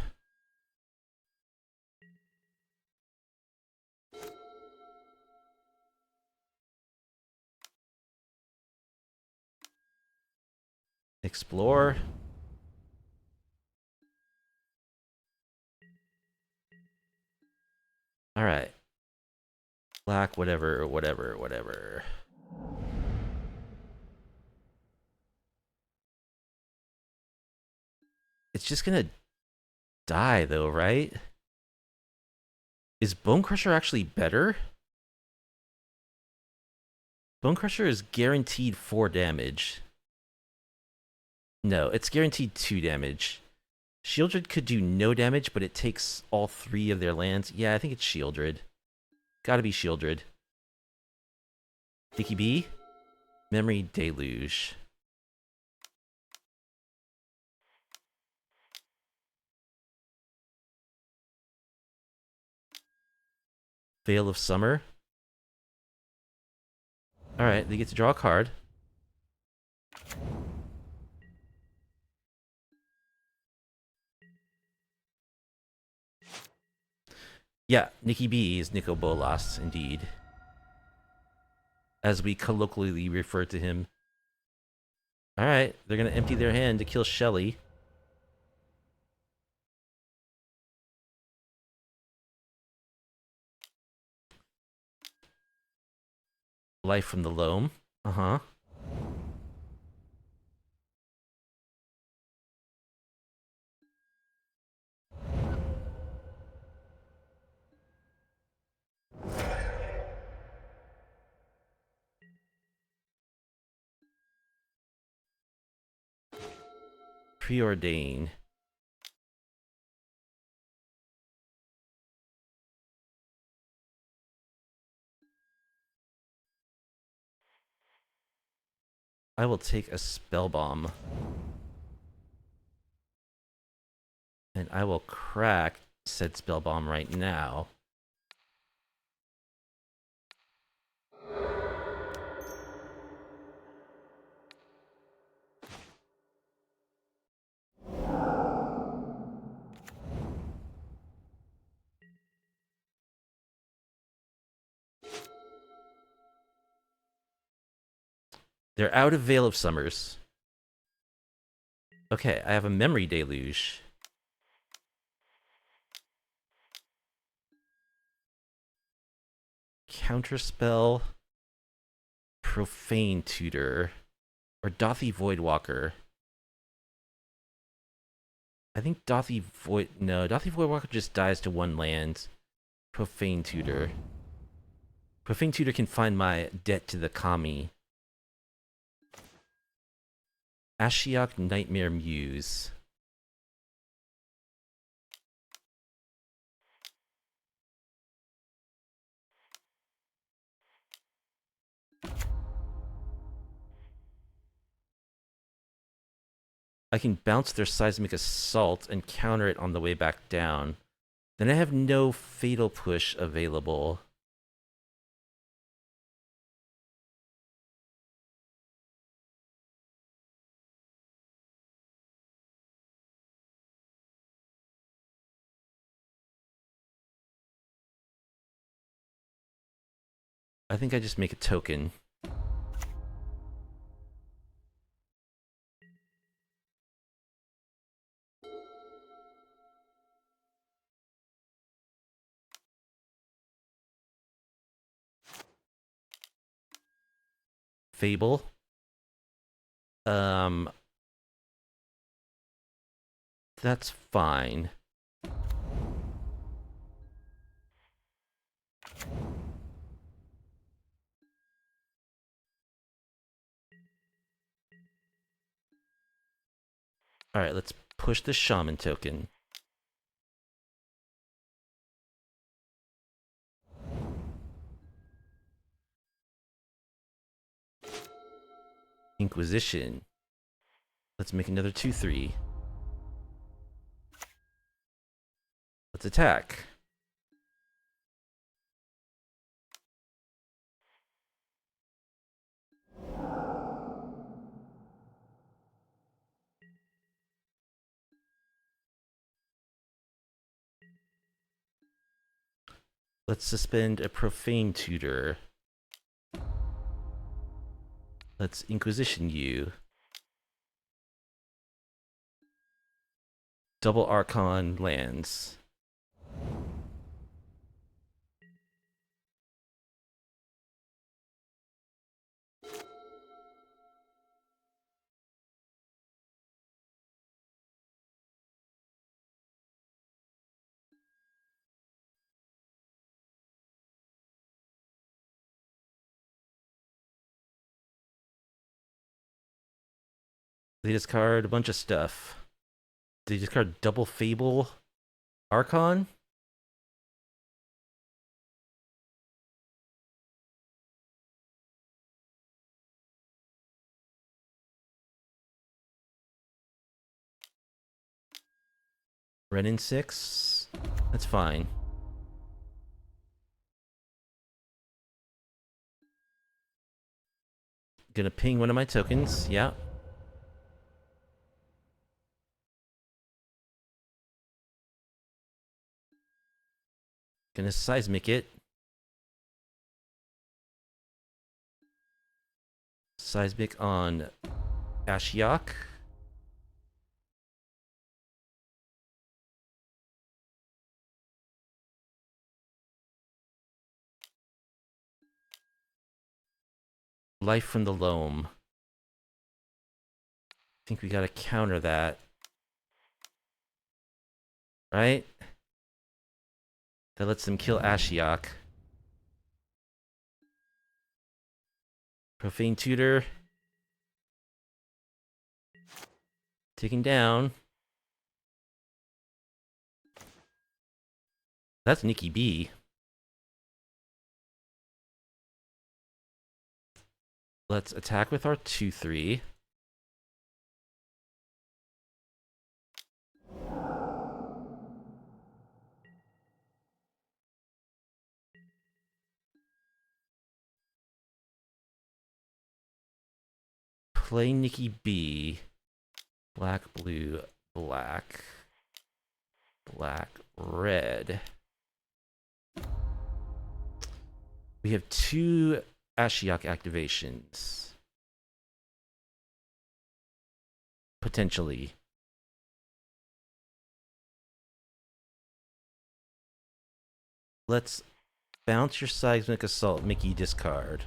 Explore. Alright. Black, whatever. It's just gonna die though, right? Is Bonecrusher actually better? Bonecrusher is guaranteed 4 damage. No, it's guaranteed 2 damage. Shieldred could do no damage, but it takes all 3 of their lands. Yeah, I think it's Shieldred. Gotta be Shieldred. Nicky B? Memory Deluge. Veil of Summer. Alright, they get to draw a card. Yeah, Nicky B is Nico Bolas, indeed. As we colloquially refer to him. Alright, they're gonna empty their hand to kill Shelly. Life from the Loam. Uh-huh. Preordain. I will take a Spell Bomb. And I will crack said Spell Bomb right now. They're out of Veil of Summers. Okay, I have a Memory Deluge. Counterspell. Profane Tutor. Or Dothy Voidwalker. I think Dothy Void... No, Dothy Voidwalker just dies to 1 land. Profane Tutor. Profane Tutor can find my debt to the Kami. Ashiok Nightmare Muse. I can bounce their Seismic Assault and counter it on the way back down. Then I have no Fatal Push available. I think I just make a token. Fable. That's fine. Alright, let's push the shaman token. Inquisition. Let's make another 2/3. Let's attack. Let's suspend a profane tutor. Let's Inquisition you. Double Archon lands. They discard a bunch of stuff. They discard double Fable Archon? Renin 6? That's fine. Gonna ping one of my tokens, yeah. Gonna Seismic it. Seismic on Ashiok. Life from the Loam. I think we gotta counter that. Right? That lets them kill Ashiok. Profane Tutor. Taking down. That's Nicky B. Let's attack with our 2/3. Play Nicky B. Black, blue, black. Black, red. We have 2 Ashiok activations. Potentially. Let's bounce your Seismic Assault, Mickey discard.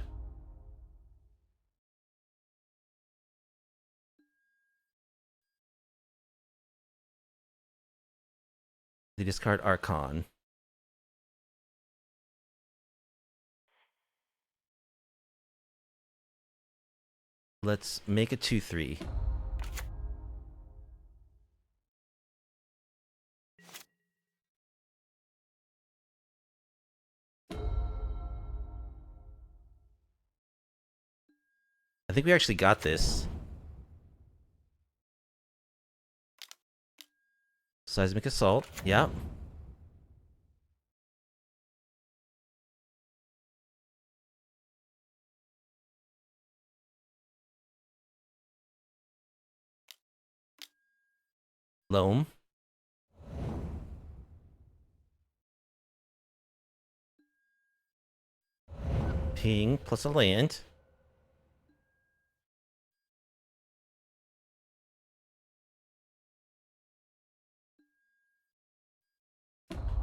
They discard Archon. Let's make a 2/3. I think we actually got this. Seismic Assault, yeah. Loam. Ping plus a land.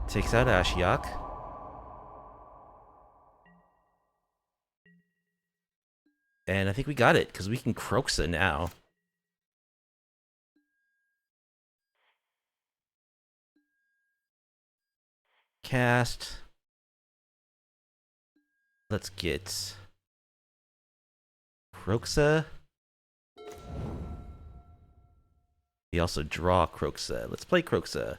Takes out Ashiok. And I think we got it, because we can Kroxa now. Cast. Let's get Kroxa. We also draw Kroxa. Let's play Kroxa.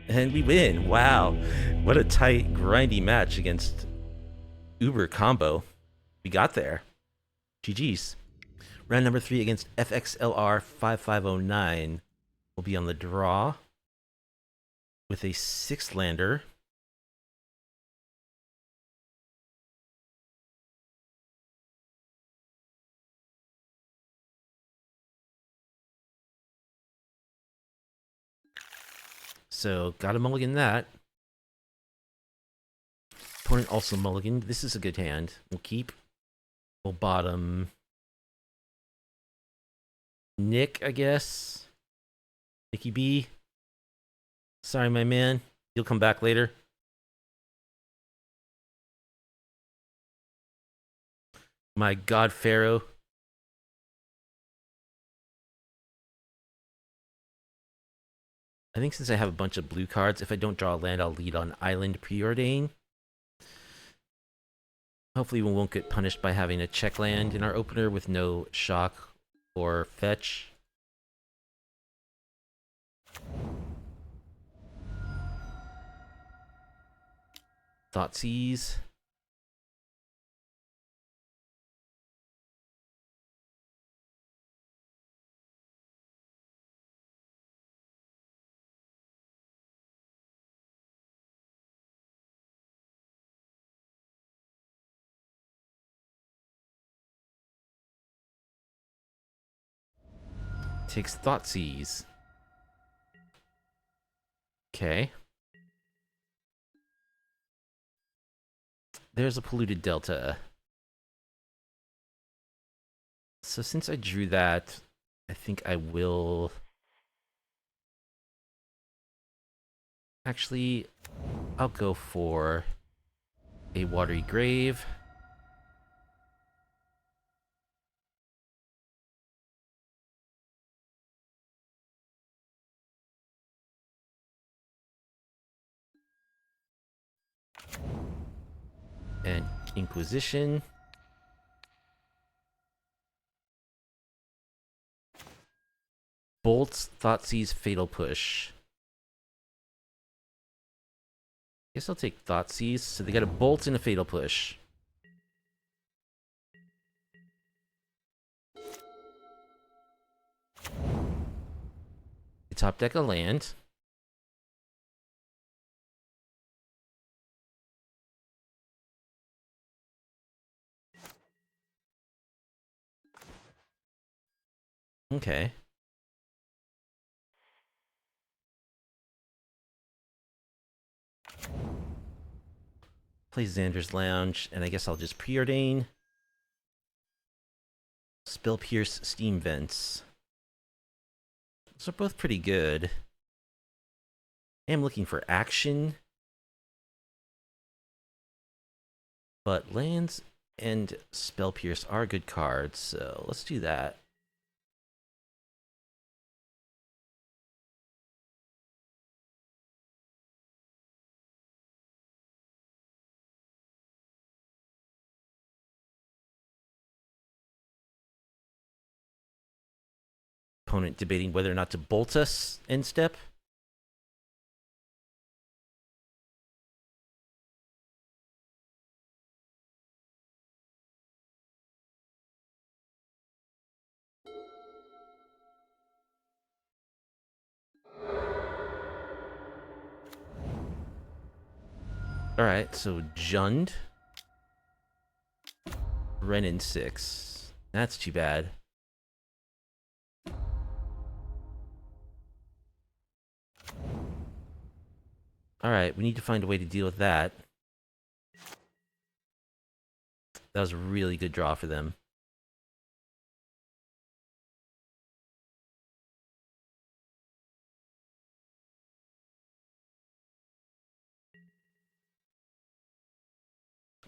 And we win. Wow. What a tight, grindy match against Uber Combo. We got there. GG's. Round number 3 against FXLR 5509 will be on the draw with a 6-lander. So, gotta mulligan that. Opponent also mulliganed. This is a good hand. We'll keep. We'll bottom Nick, I guess. Nicky B. Sorry, my man. You'll come back later. My God, Pharaoh. I think since I have a bunch of blue cards, if I don't draw a land, I'll lead on Island Preordain. Hopefully we won't get punished by having a check land in our opener with no shock or fetch. Thoughtseize. Takes Thoughtseize. Okay. There's a polluted delta. So since I drew that, I think I will... Actually, I'll go for a Watery Grave. And Inquisition. Bolts, Thoughtseize, Fatal Push. Guess I'll take Thoughtseize. So they got a Bolt and a Fatal Push. They top deck a land. Okay. Play Xander's Lounge, and I guess I'll just preordain. Spell Pierce, Steam Vents. Those are both pretty good. I am looking for action. But lands and Spell Pierce are good cards, so let's do that. Opponent debating whether or not to bolt us end step. Alright, so Jund. Renin 6. That's too bad. Alright, we need to find a way to deal with that. That was a really good draw for them.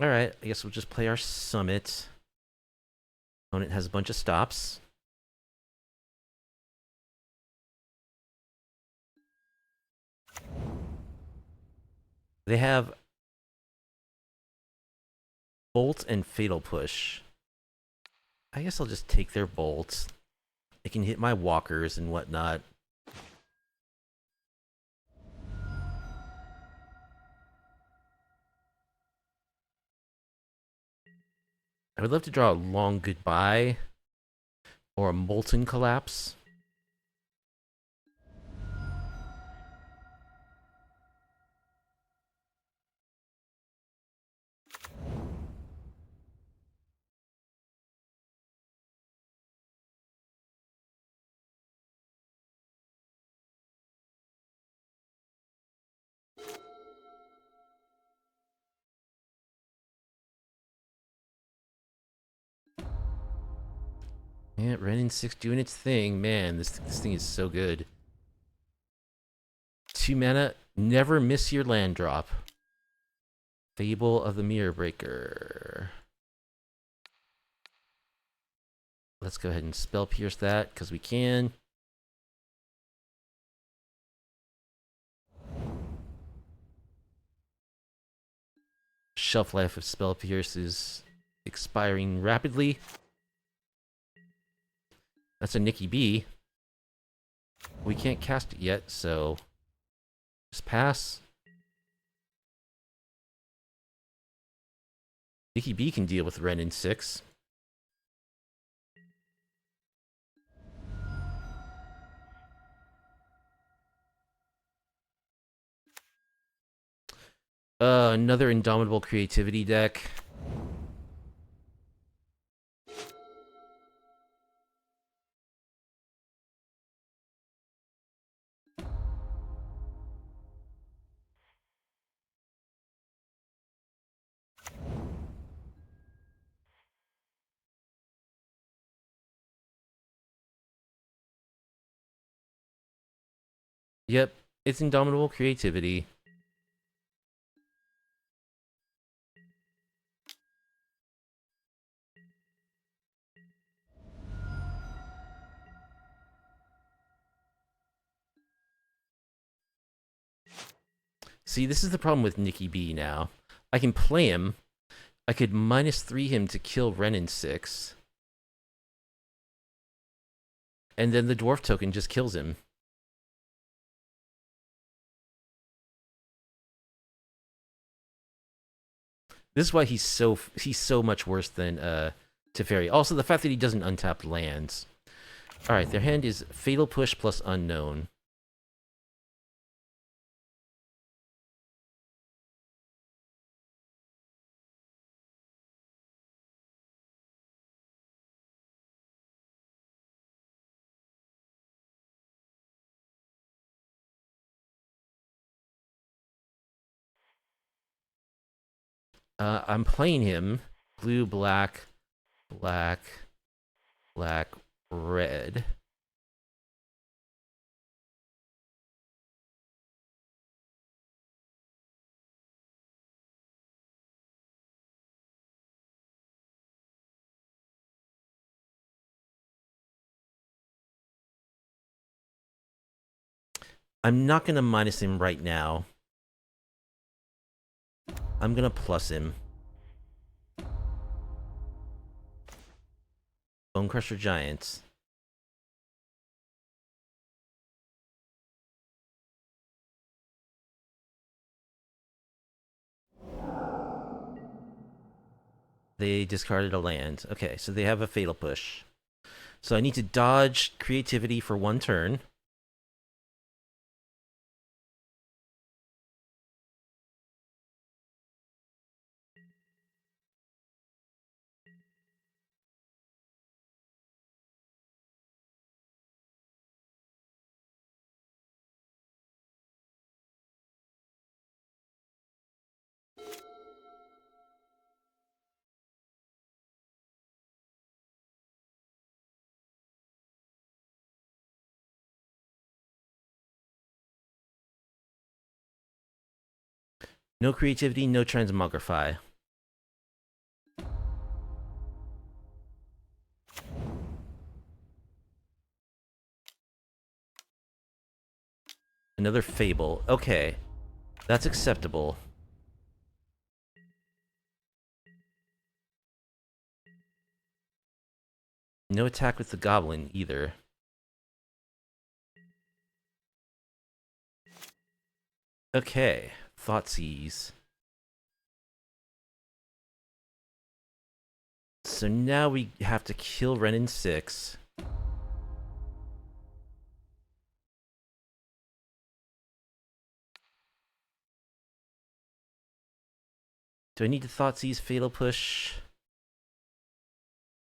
Alright, I guess we'll just play our Summit. Opponent has a bunch of stops. They have Bolt and Fatal Push. I guess I'll just take their bolts. They can hit my walkers and whatnot. I would love to draw a Long Goodbye or a Molten Collapse. Yeah, Renin 6 doing its thing. Man, this thing is so good. 2 mana, never miss your land drop. Fable of the Mirror Breaker. Let's go ahead and Spell Pierce that, because we can. Shelf life of Spell Pierce is expiring rapidly. That's a Nicky B. We can't cast it yet, so just pass. Nicky B can deal with Renin 6. Another Indomitable Creativity deck. Yep, it's Indomitable Creativity. See, this is the problem with Nicky B now. I can play him. I could -3 him to kill Renin 6. And then the Dwarf token just kills him. This is why he's so much worse than Teferi. Also, the fact that he doesn't untap lands. Alright, their hand is Fatal Push plus Unknown. I'm playing him blue, black, black, black, red. I'm not going to minus him right now. I'm going to plus him. Bonecrusher Giants. They discarded a land. Okay, so they have a Fatal Push. So I need to dodge Creativity for 1 turn. No creativity, no transmogrify. Another Fable. Okay. That's acceptable. No attack with the Goblin, either. Okay. Thoughtseize. So now we have to kill Ren in 6. Do I need to Thoughtseize Fatal Push?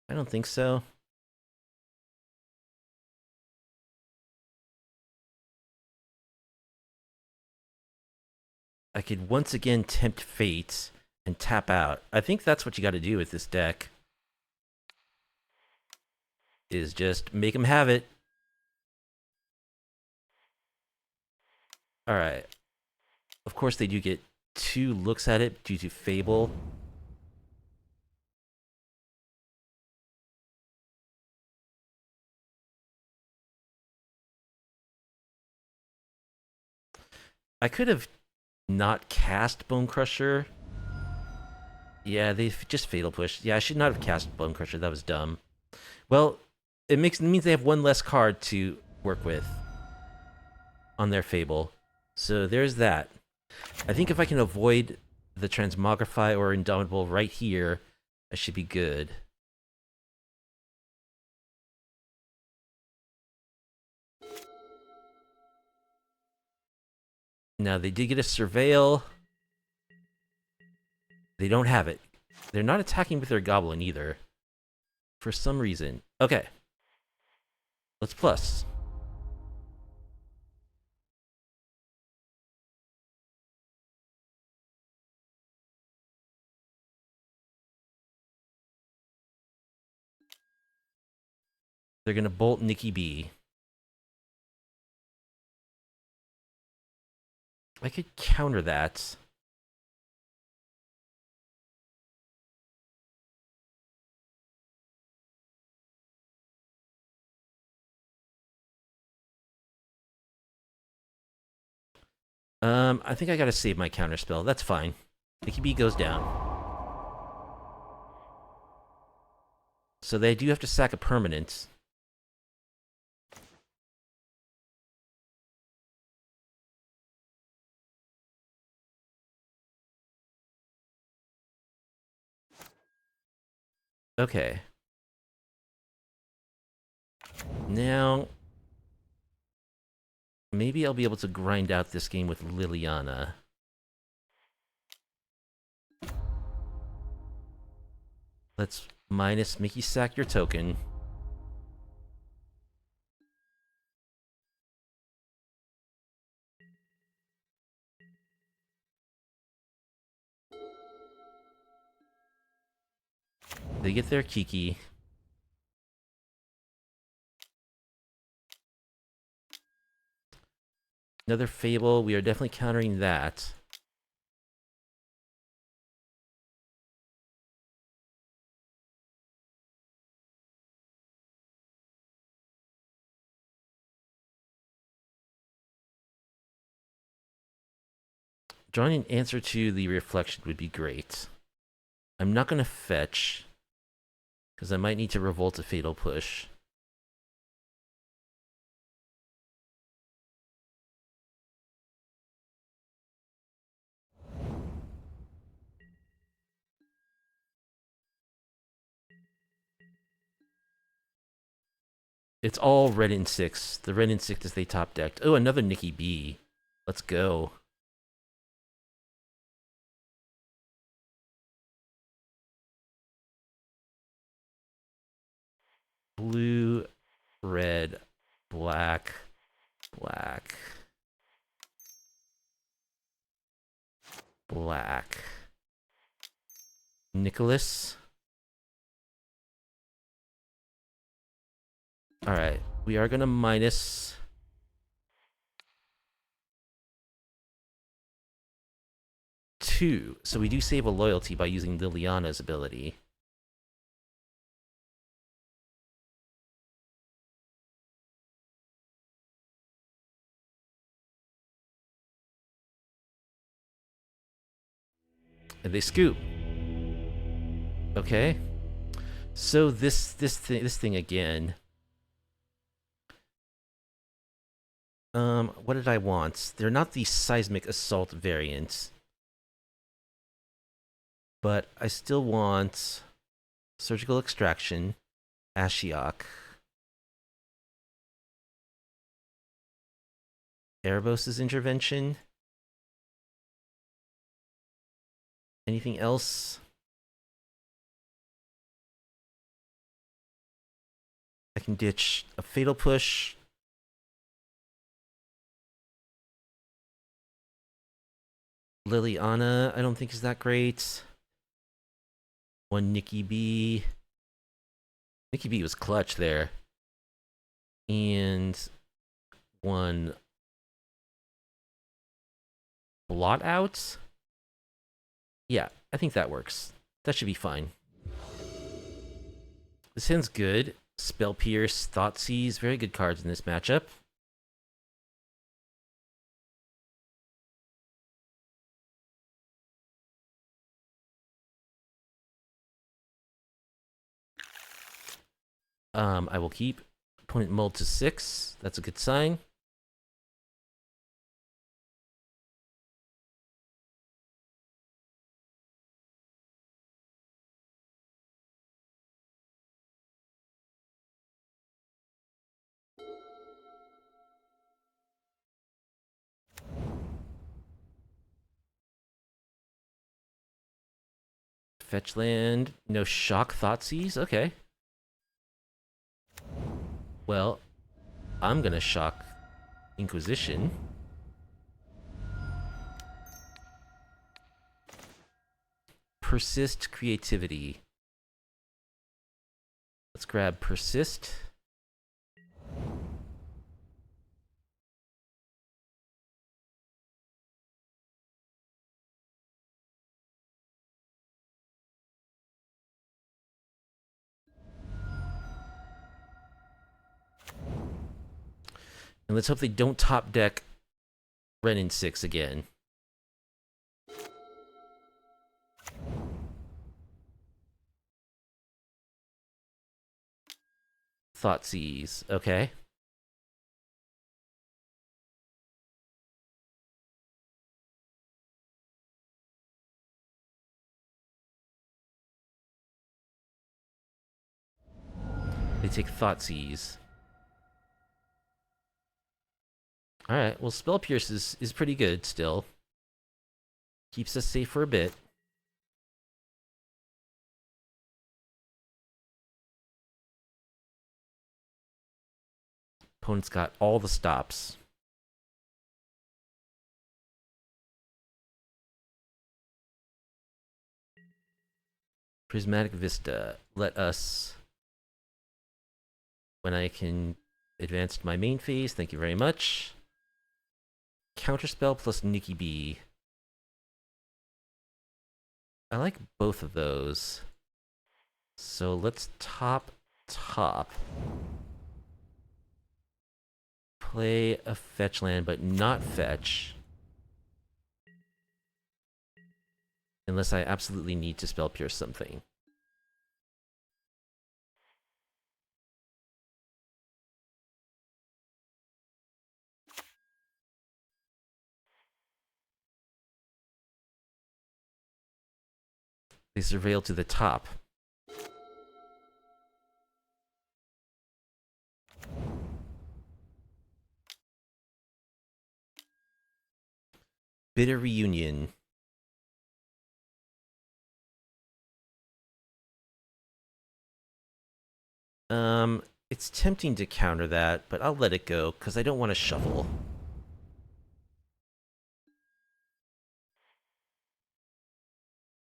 I don't think so. I could once again tempt fate and tap out. I think that's what you gotta do with this deck. Is just make them have it. Alright. Of course they do get 2 looks at it due to Fable. I could have not cast Bonecrusher. Yeah, they just Fatal Push. Yeah, I should not have cast Bonecrusher. That was dumb. Well, it means they have 1 less card to work with on their Fable. So there's that. I think if I can avoid the Transmogrify or Indomitable right here, I should be good. Now, they did get a Surveil. They don't have it. They're not attacking with their Goblin either. For some reason. Okay. Let's plus. They're gonna bolt Nicky B. I could counter that. I think I gotta save my counterspell. That's fine. Nicky B goes down. So they do have to sack a permanent. Okay. Now, maybe I'll be able to grind out this game with Liliana. Let's minus Mickey sack your token. They get their Kiki. Another Fable. We are definitely countering that. Drawing an answer to the reflection would be great. I'm not going to fetch, because I might need to revolt a Fatal Push. It's all red in 6. The red in 6 is they top decked. Oh, another Nicky B. Let's go. Blue, red, black, black, black. Nicholas. Alright, we are gonna minus... 2, so we do save a loyalty by using Liliana's ability. And they scoop. Okay. So this thing again. What did I want? They're not the Seismic Assault variants. But I still want Surgical Extraction, Ashiok, Erebos' Intervention. Anything else? I can ditch a Fatal Push. Liliana, I don't think is that great. One Nicky B. Nicky B was clutch there. And one Blot Out. Yeah, I think that works. That should be fine. This hand's good. Spell Pierce, Thoughtseize, very good cards in this matchup. I will keep. Opponent mulled to 6. That's a good sign. Fetch land. No shock Thoughtseize? Okay. Well, I'm gonna shock Inquisition. Persist Creativity. Let's grab Persist. And let's hope they don't top deck Ren in 6 again. Thoughtseize. Okay. They take Thoughtseize. Alright, well, Spell Pierce is pretty good still. Keeps us safe for a bit. Opponent's got all the stops. Prismatic Vista. Let us... When I can advance to my main phase, thank you very much. Counterspell plus Nicky B. I like both of those. So let's top. Play a fetch land, but not fetch. Unless I absolutely need to Spell Pierce something. They surveil to the top. Bitter Reunion. It's tempting to counter that, but I'll let it go, because I don't want to shuffle.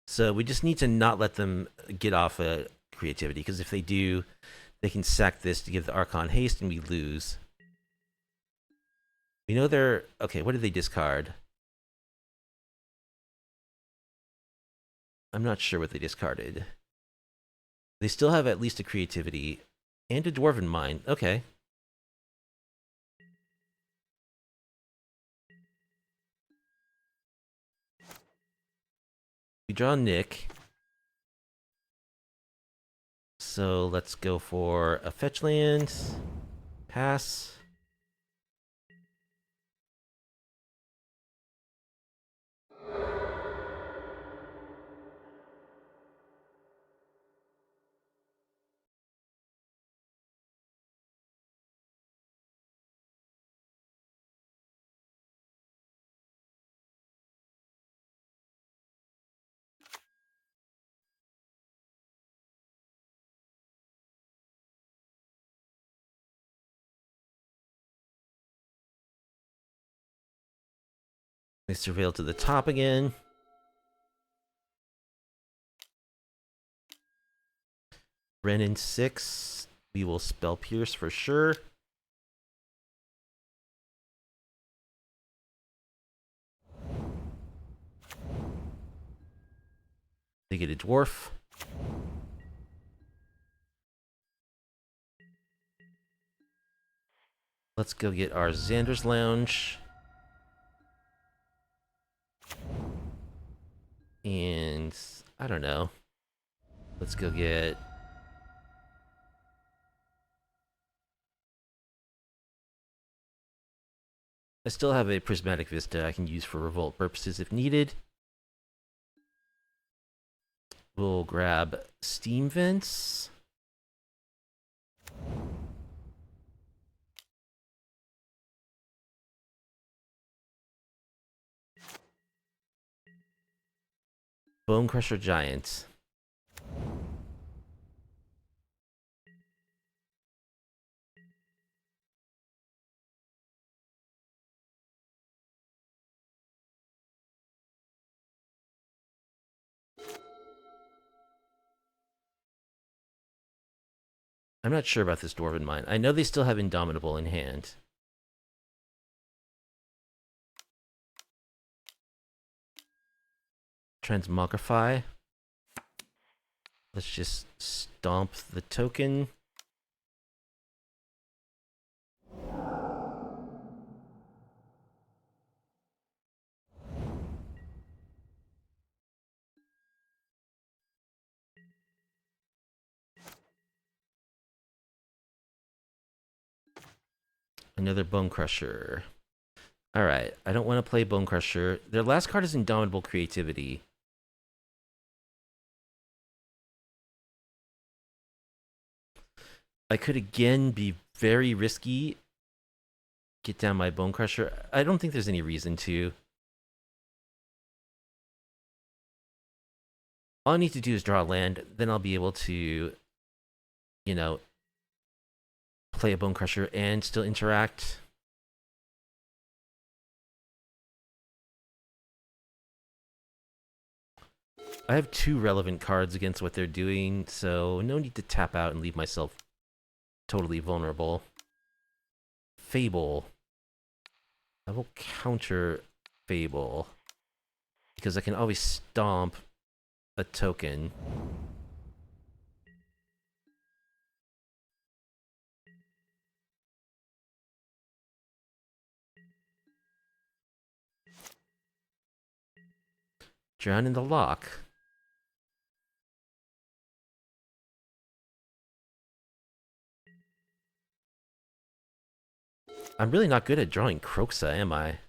So we just need to not let them get off a creativity, because if they do, they can sack this to give the Archon haste, and we lose. We know they're... Okay, what did they discard? I'm not sure what they discarded. They still have at least a creativity and a dwarven mind. Okay. We draw Nick. So let's go for a fetch land. Pass. They surveil to the top again. Renin 6. We will spell Pierce for sure. They get a dwarf. Let's go get our Xander's Lounge. And I don't know. Let's go get... I still have a Prismatic Vista I can use for revolt purposes if needed. We'll grab Steam Vents. Bonecrusher Giant. I'm not sure about this Dwarven Mine. I know they still have Indomitable in hand. Transmogrify. Let's just stomp the token. Another Bonecrusher. Alright, I don't want to play Bonecrusher. Their last card is Indomitable Creativity. I could again be very risky. Get down my Bonecrusher. I don't think there's any reason to. All I need to do is draw a land, then I'll be able to, you know, play a Bonecrusher and still interact. I have 2 relevant cards against what they're doing, so no need to tap out and leave myself totally vulnerable. Fable. I will counter Fable, because I can always stomp a token. Drown in the Lock. I'm really not good at drawing Kroxa, am I?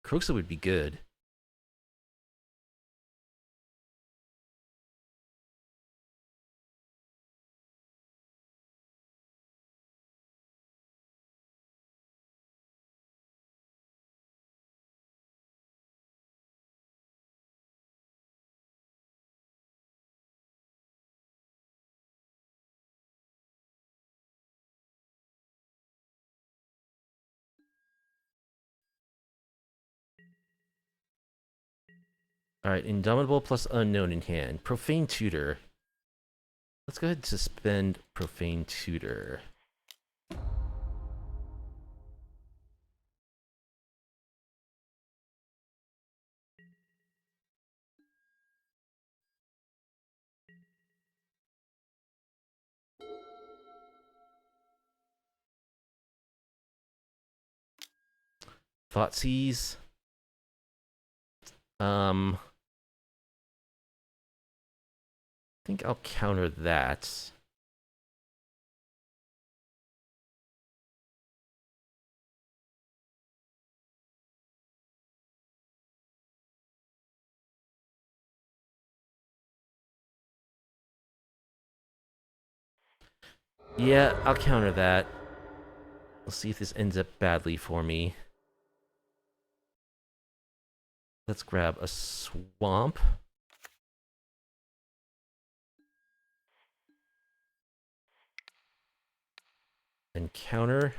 Kroxa would be good. Alright, Indomitable plus Unknown in hand. Profane Tutor. Let's go ahead and suspend Profane Tutor. Thoughtseize. I think I'll counter that. Yeah, I'll counter that. We'll see if this ends up badly for me. Let's grab a swamp. And counter.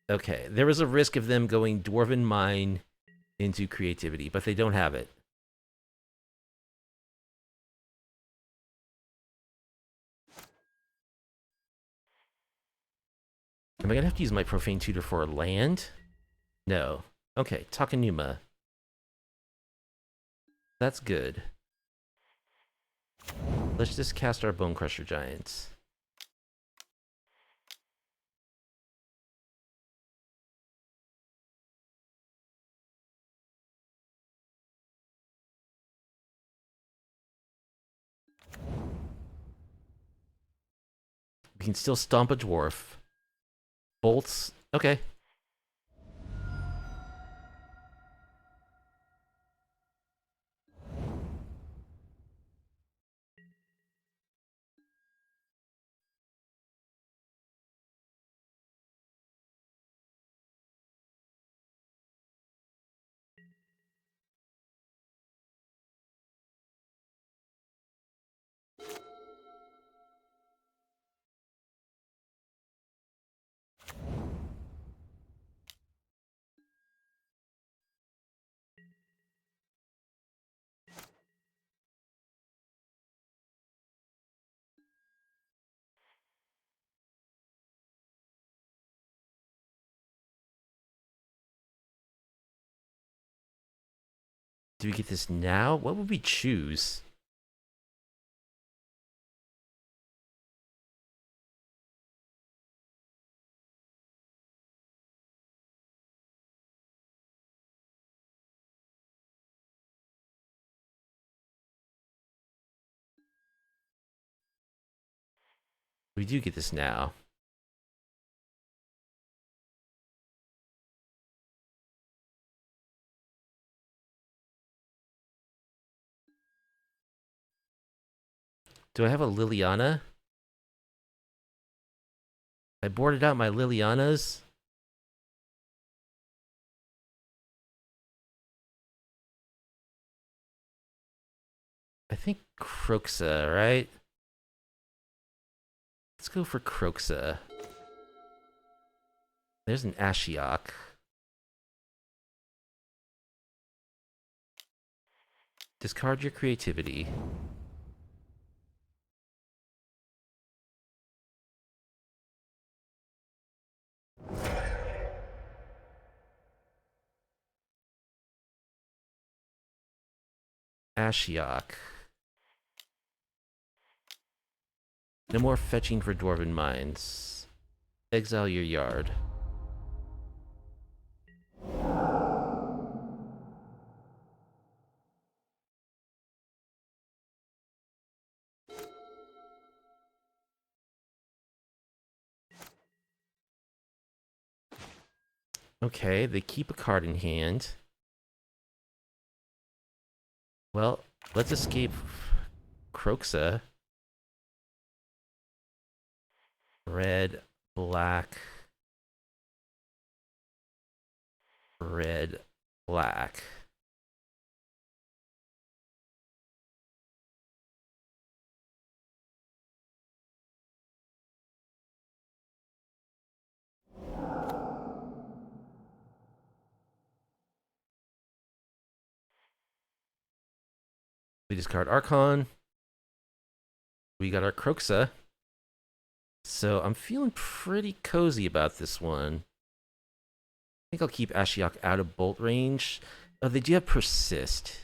Okay, there was a risk of them going Dwarven Mine into creativity, but they don't have it. Am I gonna have to use my Profane Tutor for a land? No. Okay, Takenuma. That's good. Let's just cast our Bonecrusher Giants. We can still stomp a dwarf. Bolts. Okay. Do we get this now? What would we choose? We do get this now. Do I have a Liliana? I boarded out my Lilianas. I think Kroxa, right? Let's go for Kroxa. There's an Ashiok. Discard your creativity. Ashiok. No more fetching for Dwarven Mines. Exile your yard. Okay, they keep a card in hand. Well, let's escape Kroxa. Red, black. Red, black. We discard Archon. We got our Kroxa. So I'm feeling pretty cozy about this one. I think I'll keep Ashiok out of bolt range. Oh, they do have Persist.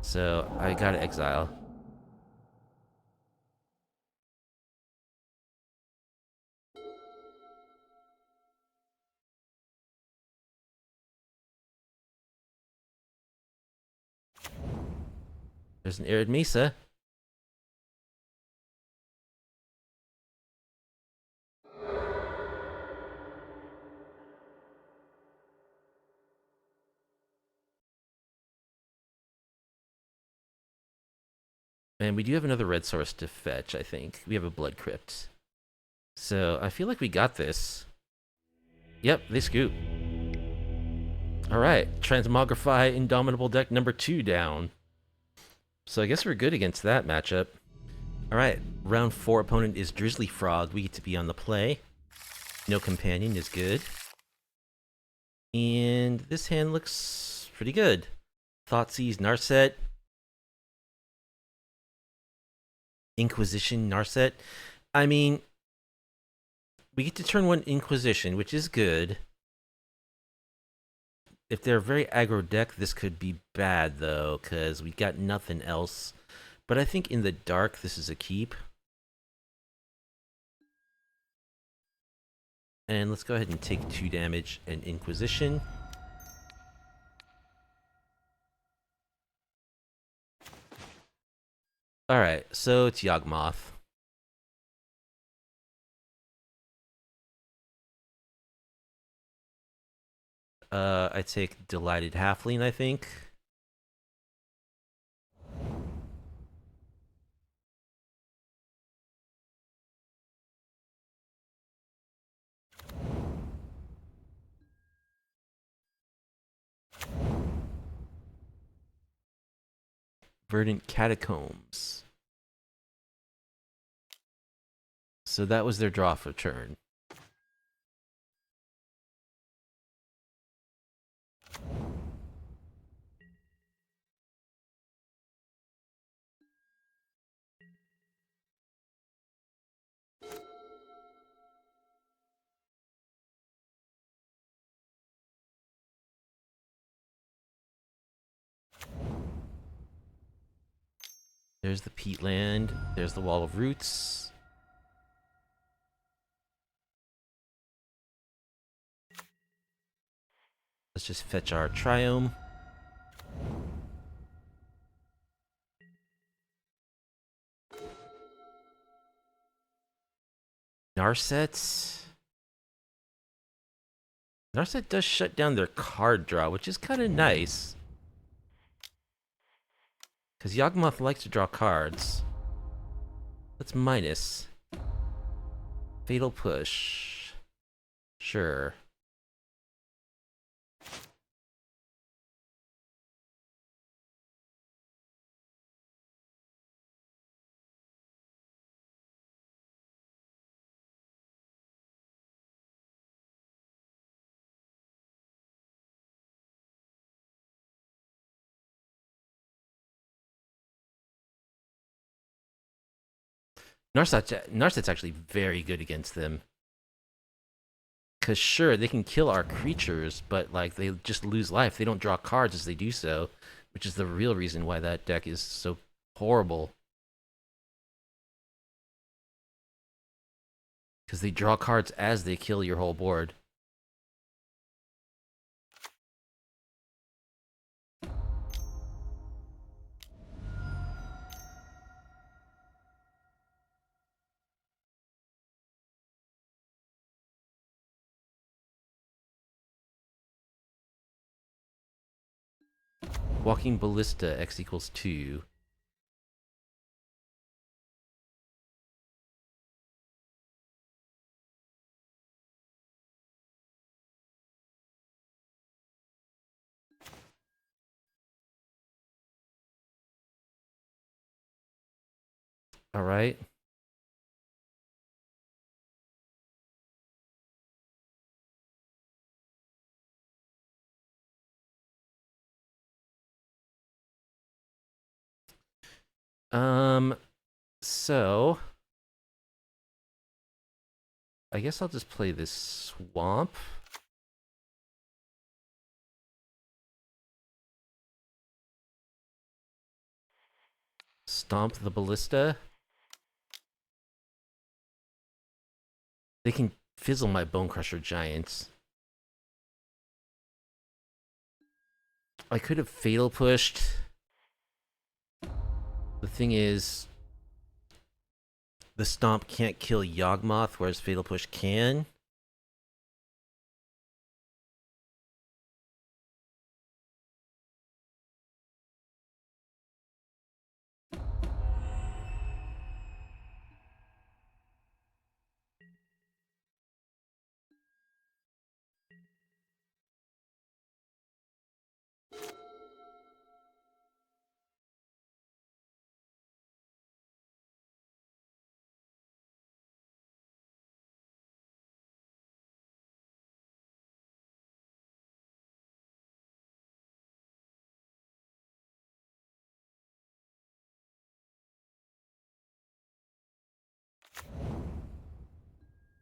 So I gotta exile. There's an Arid Mesa. And we do have another red source to fetch, I think. We have a Blood Crypt. So I feel like we got this. Yep, they scoop. Alright, Transmogrify Indomitable deck number 2 down. So I guess we're good against that matchup. Alright, round 4 opponent is Drizzly Frog. We get to be on the play. No companion is good. And this hand looks pretty good. Thoughtseize Narset. Inquisition Narset. I mean, we get to turn 1 Inquisition, which is good. If they're a very aggro deck, this could be bad, though, because we got nothing else. But I think in the dark, this is a keep. And let's go ahead and take 2 damage and Inquisition. Alright, so it's Yawgmoth. I take Delighted Halfling, I think. Verdant Catacombs. So that was their draw for turn. There's the Peatland. There's the Wall of Roots. Let's just fetch our Triome. Narset. Narset does shut down their card draw, which is kind of nice. Because Yawgmoth likes to draw cards. Let's minus. Fatal Push. Sure. Narset's actually very good against them. Because sure, they can kill our creatures, but like they just lose life. They don't draw cards as they do so, which is the real reason why that deck is so horrible. Because they draw cards as they kill your whole board. Walking Ballista, X equals 2. Alright. So I guess I'll just play this Swamp. Stomp the Ballista. They can fizzle my Bonecrusher Giants. I could have Fatal Pushed. The thing is, the Stomp can't kill Yawgmoth, whereas Fatal Push can.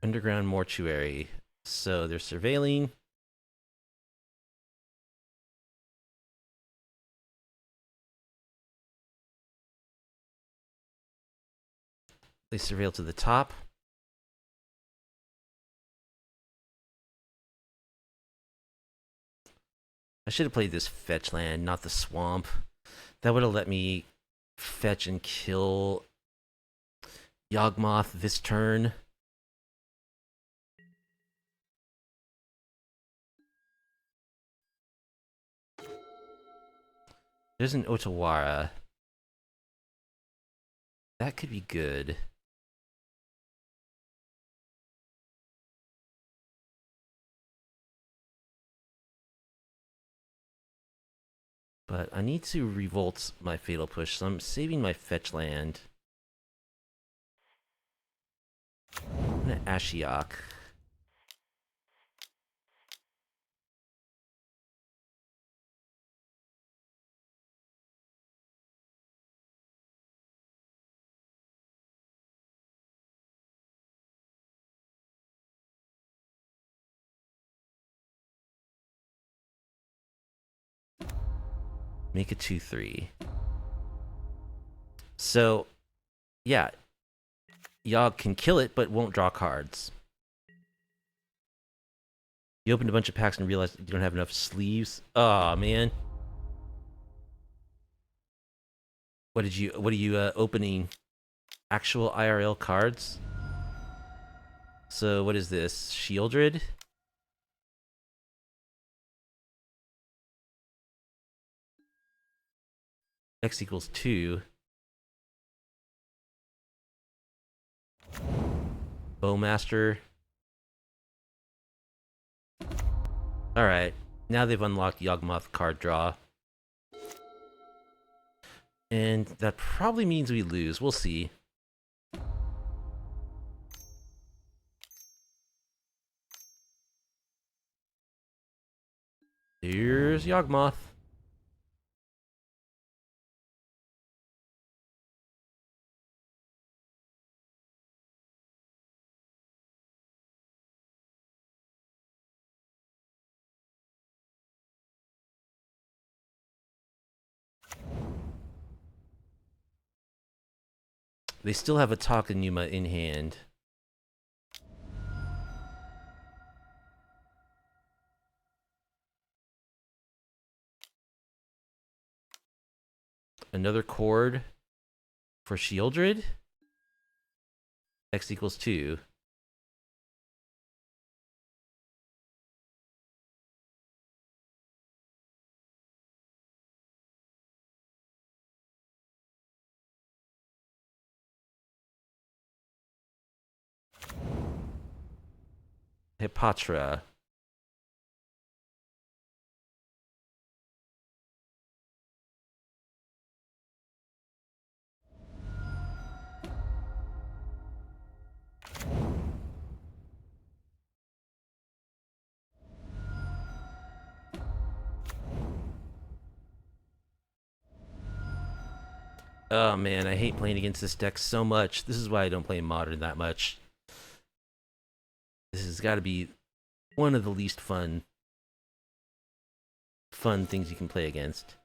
Underground Mortuary. So they're surveilling. They surveil to the top. I should have played this fetch land, not the swamp. That would have let me fetch and kill Yawgmoth this turn. There's an Otawara. That could be good. But I need to revolt my Fatal Push, so I'm saving my fetch land. I'm gonna Ashiok. Make a 2/3. So, yeah, Yawg can kill it, but won't draw cards. You opened a bunch of packs and realized you don't have enough sleeves. Oh man. What are you opening? Actual IRL cards? So what is this? Shieldred? X equals 2. Bowmaster. Alright. Now they've unlocked Yawgmoth card draw. And that probably means we lose. We'll see. Here's Yawgmoth. They still have a Takenuma in hand. Another chord for Shieldred. X equals 2. Hipatra. Oh man, I hate playing against this deck so much. This is why I don't play Modern that much. This has got to be one of the least fun things you can play against.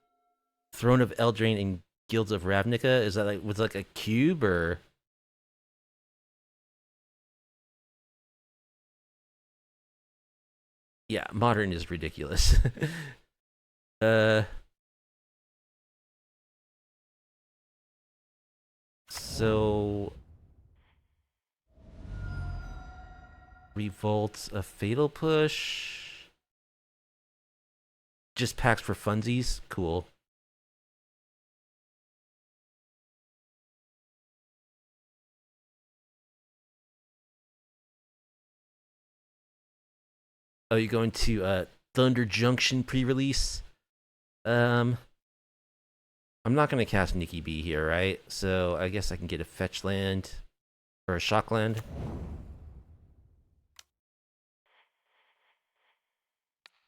Throne of Eldraine and Guilds of Ravnica? Is that like with like a cube or? Yeah, Modern is ridiculous. uh So Revolt, a Fatal Push. Just packs for funsies. Cool. Oh, you're going to Thunder Junction pre-release? I'm not going to cast Nicky B here, right? So I guess I can get a fetch land or a shock land.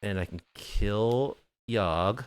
And I can kill Yawg.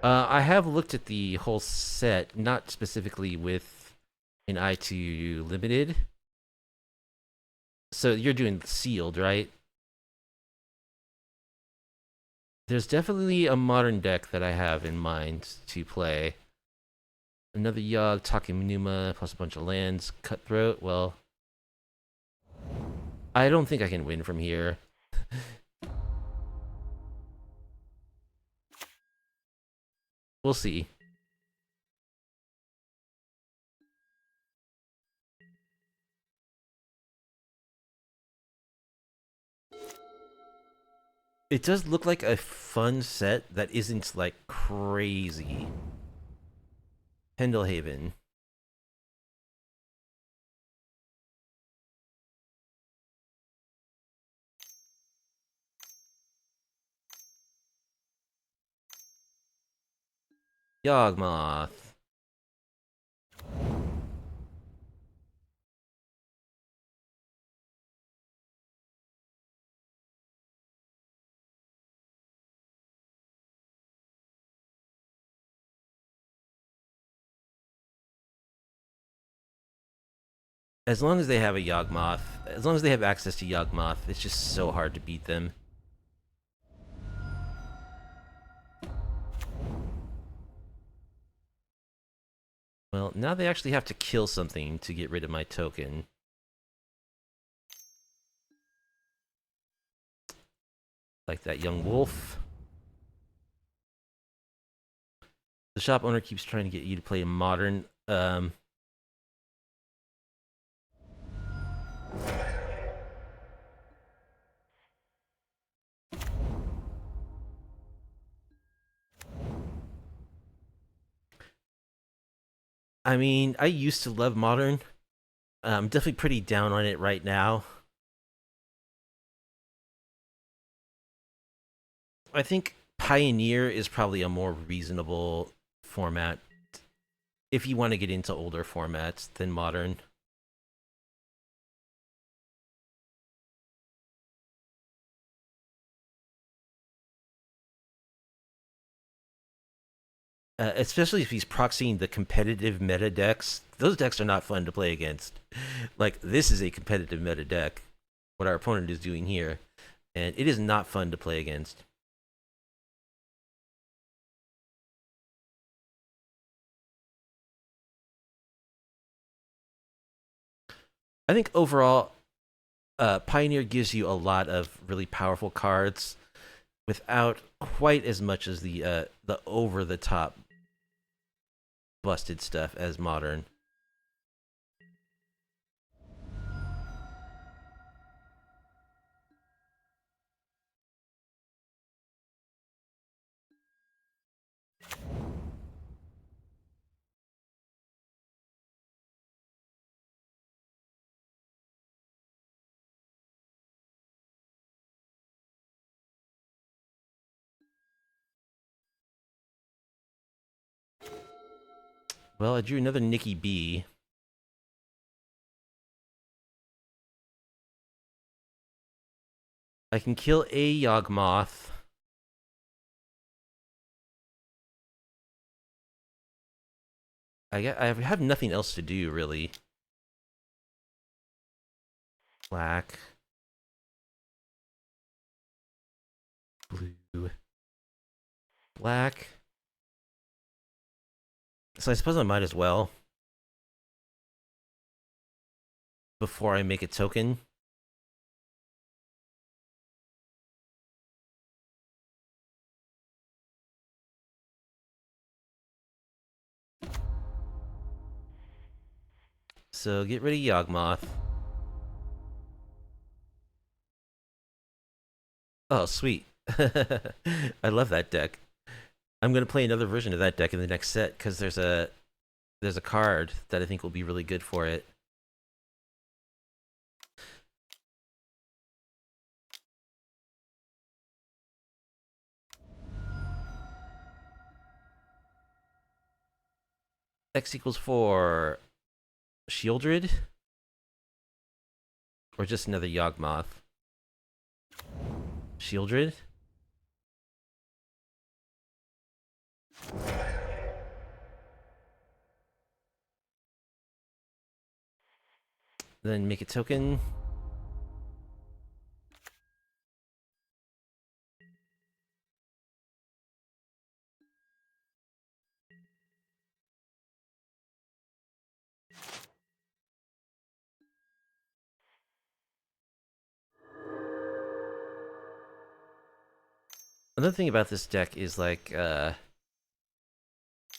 I have looked at the whole set, not specifically with an eye to limited. So you're doing sealed, right? There's definitely a modern deck that I have in mind to play. Another Yawg, Takenuma, plus a bunch of lands. Cutthroat, well, I don't think I can win from here. We'll see. It does look like a fun set that isn't, like, crazy. Pendelhaven. Yawgmoth. As long as they have a Yawgmoth, as long as they have access to Yawgmoth, it's just so hard to beat them. Well, now they actually have to kill something to get rid of my token. Like that young wolf. The shop owner keeps trying to get you to play modern. I mean, I used to love modern. I'm definitely pretty down on it right now. I think Pioneer is probably a more reasonable format if you want to get into older formats than modern. Especially if he's proxying the competitive meta decks. Those decks are not fun to play against. Like, this is a competitive meta deck, what our opponent is doing here, and it is not fun to play against. I think overall, Pioneer gives you a lot of really powerful cards without quite as much as the over the top busted stuff as modern. Well, I drew another Nicky B. I can kill a Yawgmoth. I have nothing else to do, really. Black. Blue. Black. So I suppose I might as well. Before I make a token. So get rid of Yawgmoth. Oh, sweet. I love that deck. I'm gonna play another version of that deck in the next set because there's a card that I think will be really good for it. X equals 4. Shieldred? Or just another Yawgmoth? Shieldred? Then make a token. Another thing about this deck is like it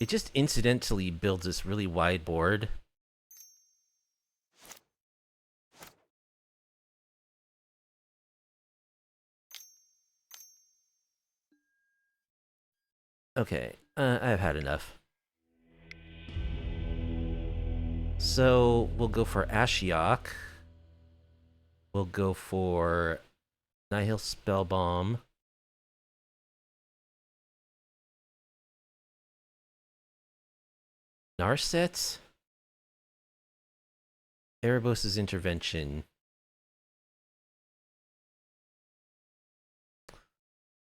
just incidentally builds this really wide board. Okay, I've had enough. So we'll go for Ashiok. We'll go for Nihil Spellbomb. Narset? Erebos' Intervention.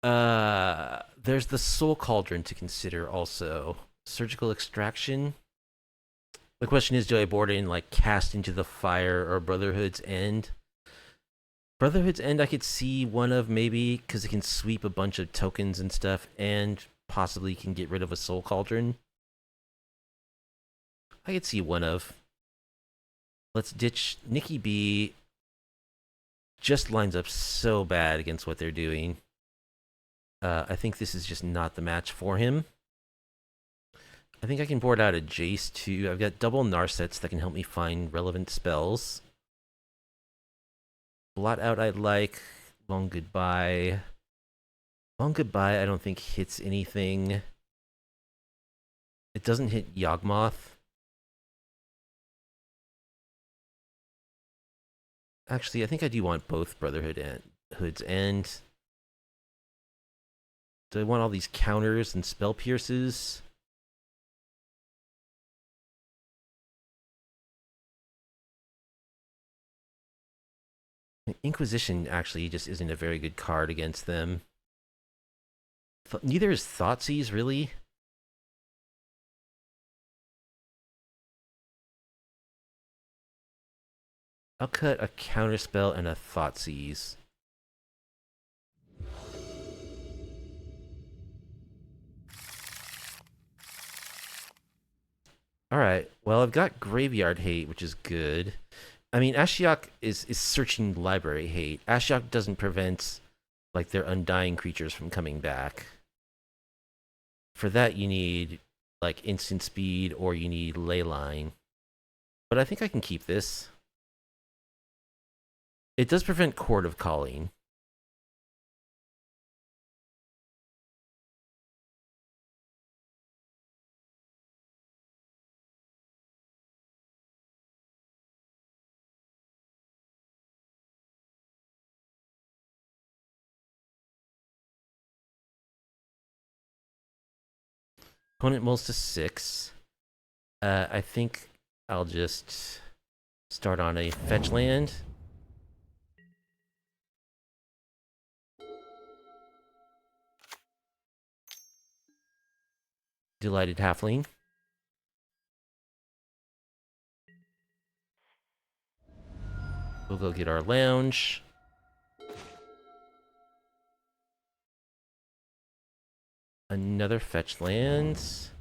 There's the Soul Cauldron to consider also. Surgical Extraction. The question is, do I board in like Cast into the Fire or Brotherhood's End? Brotherhood's End I could see one of maybe, because it can sweep a bunch of tokens and stuff, and possibly can get rid of a Soul Cauldron. I could see one of. Let's ditch Nicky B. Just lines up so bad against what they're doing. I think this is just not the match for him. I think I can board out a Jace too. I've got double Narsets that can help me find relevant spells. Blot out I'd like. Long Goodbye. Long Goodbye I don't think hits anything. It doesn't hit Yawgmoth. Actually, I think I do want both Brotherhood and Hood's End. Do I want all these counters and spell pierces? Inquisition actually just isn't a very good card against them. Neither is Thoughtseize, really. I'll cut a Counterspell and a Thoughtseize. Alright, well I've got Graveyard Hate, which is good. I mean, Ashiok is searching library hate. Ashiok doesn't prevent like their undying creatures from coming back. For that you need like instant speed or you need leyline. But I think I can keep this. It does prevent Chord of Calling. Opponent mulls to 6. I think I'll just start on a fetch land. Delighted Halfling. We'll go get our lounge. Another fetch lands.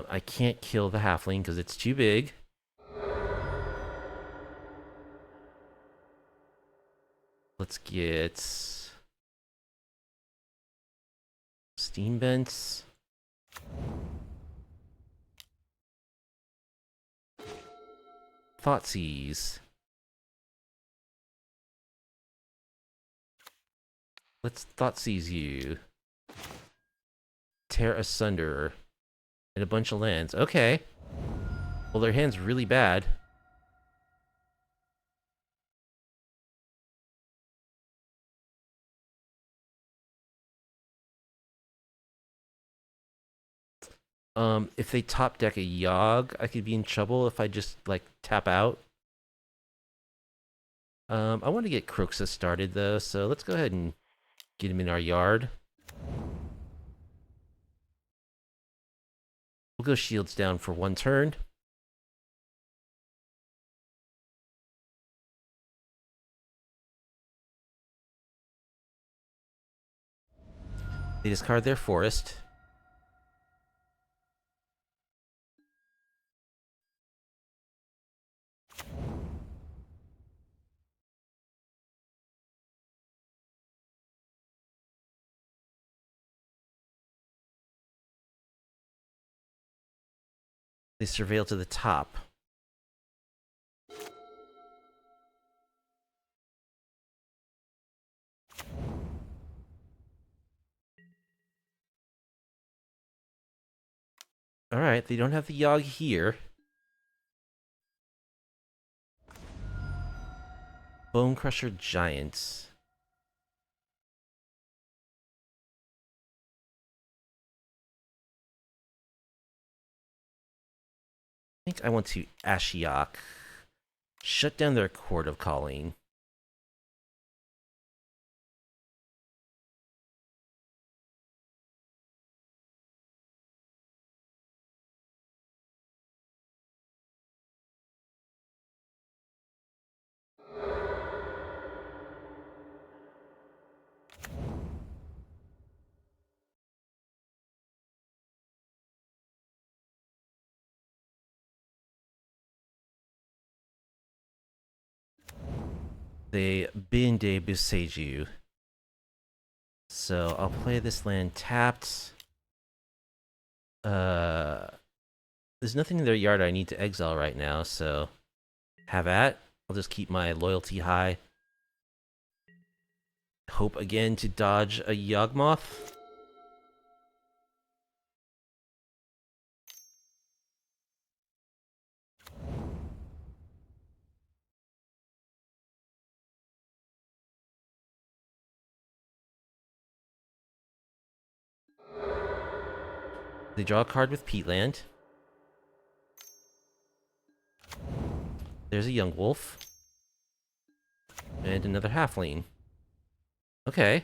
I can't kill the halfling because it's too big. Let's get steam vents. Thoughtseize. Let's Thoughtseize you. Tear asunder. And a bunch of lands. Okay. Well, their hand's really bad. If they top deck a Yawg, I could be in trouble if I just, like, tap out. I want to get Kroxa started, though, so let's go ahead and get him in our yard. We'll go shields down for one turn. They discard their forest. They surveil to the top. Alright, they don't have the Yawg here. Bonecrusher Giant. I think I want to Ashiok. Shut down their Court of Calling. They Binde Buseju. So I'll play this land tapped. There's nothing in their yard I need to exile right now, so have at. I'll just keep my loyalty high. Hope again to dodge a Yawgmoth. They draw a card with Peatland. There's a young wolf. And another halfling. Okay.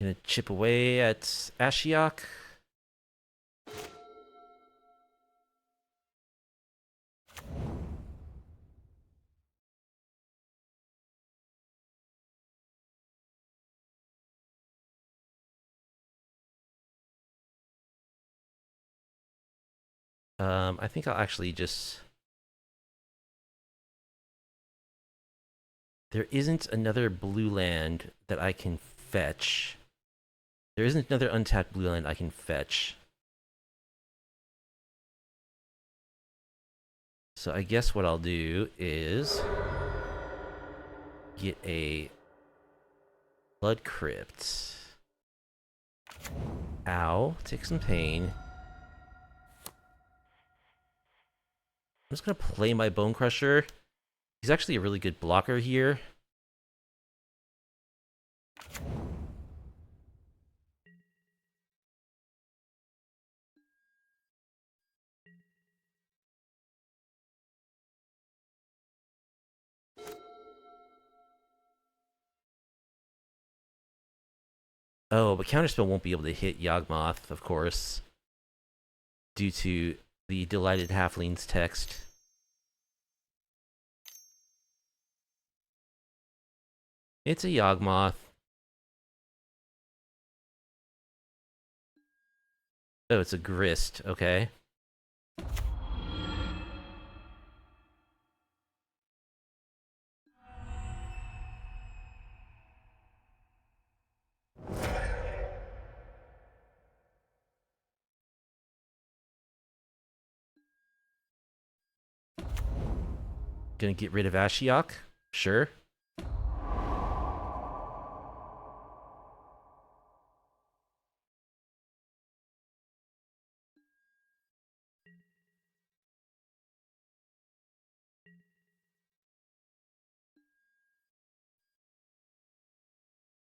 Gonna chip away at Ashiok. I think I'll actually just... There isn't another blue land that I can fetch. There isn't another untapped blue land I can fetch. So I guess what I'll do is get a Blood Crypt. Ow, take some pain. I'm just gonna play my Bonecrusher. He's actually a really good blocker here. Oh, but Counterspell won't be able to hit Yawgmoth, of course, due to the Delighted Halfling's text. It's a Yawgmoth. Oh, it's a Grist, okay. Gonna get rid of Ashiok? Sure.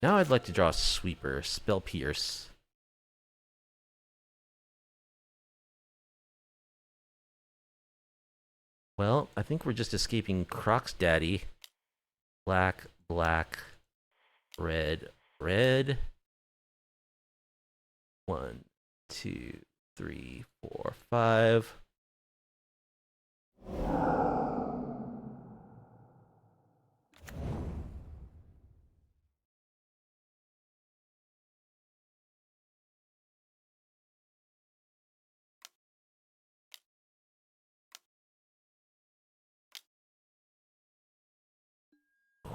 Now I'd like to draw a Sweeper, Spell Pierce. Well, I think we're just escaping Kroxa Daddy. Black, black, red, red. 1, 2, 3, 4, 5.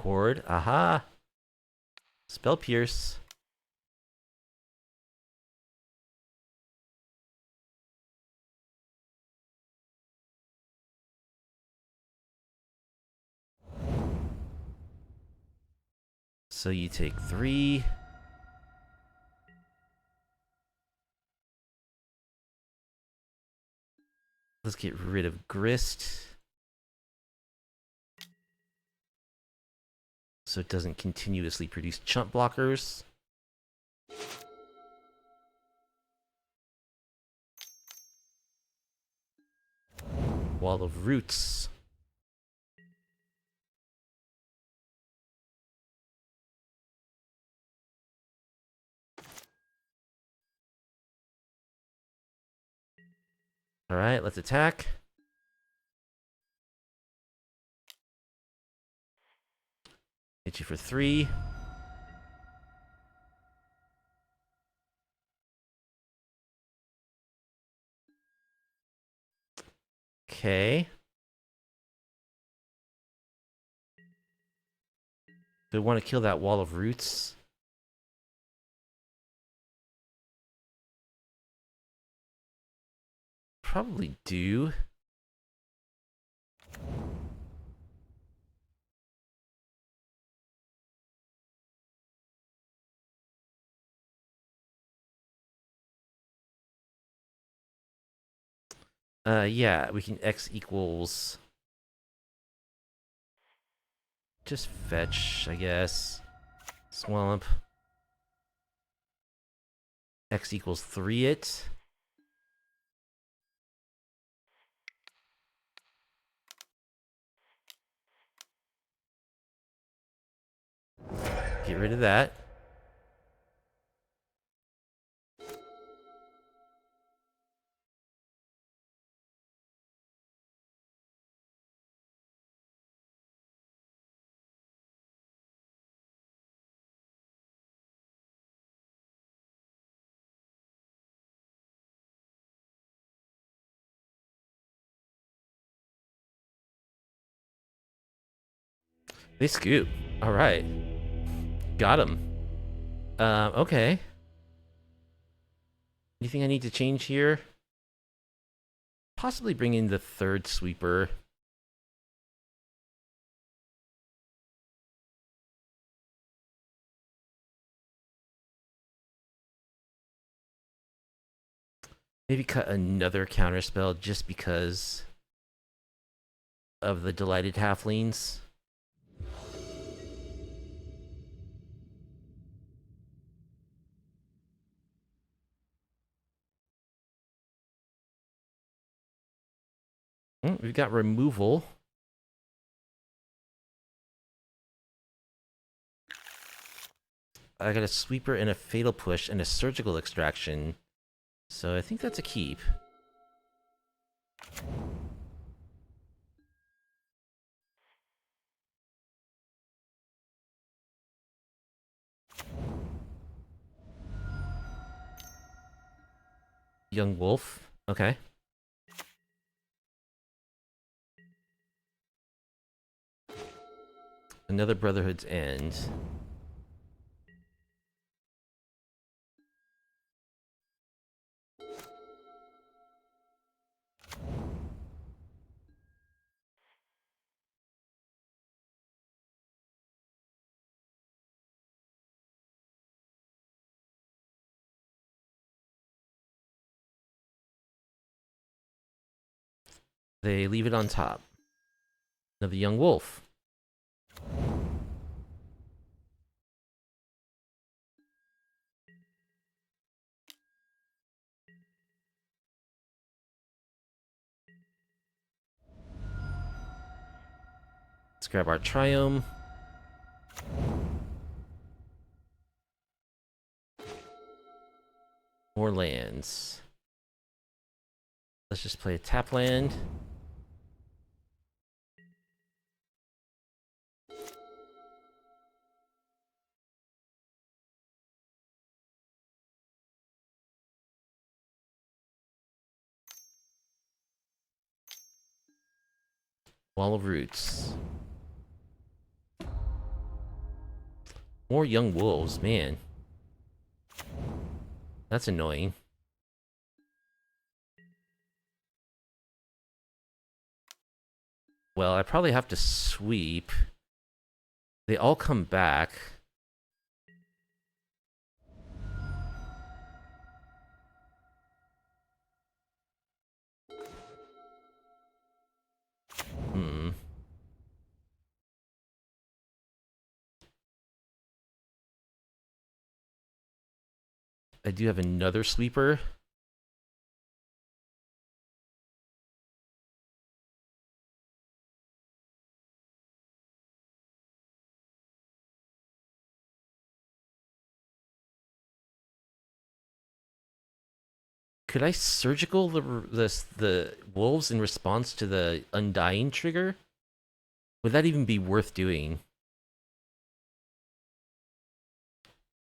Horde, aha! Spell Pierce. So you take 3. Let's get rid of Grist. So it doesn't continuously produce chump blockers. Wall of Roots. Alright, let's attack. Hit you for 3. Okay. Do I want to kill that Wall of Roots? Probably do. Yeah, we can X equals... Just fetch, I guess. Swamp. X equals 3 it. Get rid of that. They scoop. Alright. Got him. Okay. Anything I need to change here? Possibly bring in the 3rd sweeper. Maybe cut another counterspell just because of the delighted halflings. We've got removal. I got a sweeper and a fatal push and a surgical extraction. So I think that's a keep. Young wolf. Okay. Another Brotherhood's End. They leave it on top. Another young wolf. Let's grab our Triome. More lands. Let's just play a tap land. Wall of Roots. More young wolves, man. That's annoying. Well, I probably have to sweep. They all come back. I do have another sweeper. Could I surgical the wolves in response to the Undying trigger? Would that even be worth doing?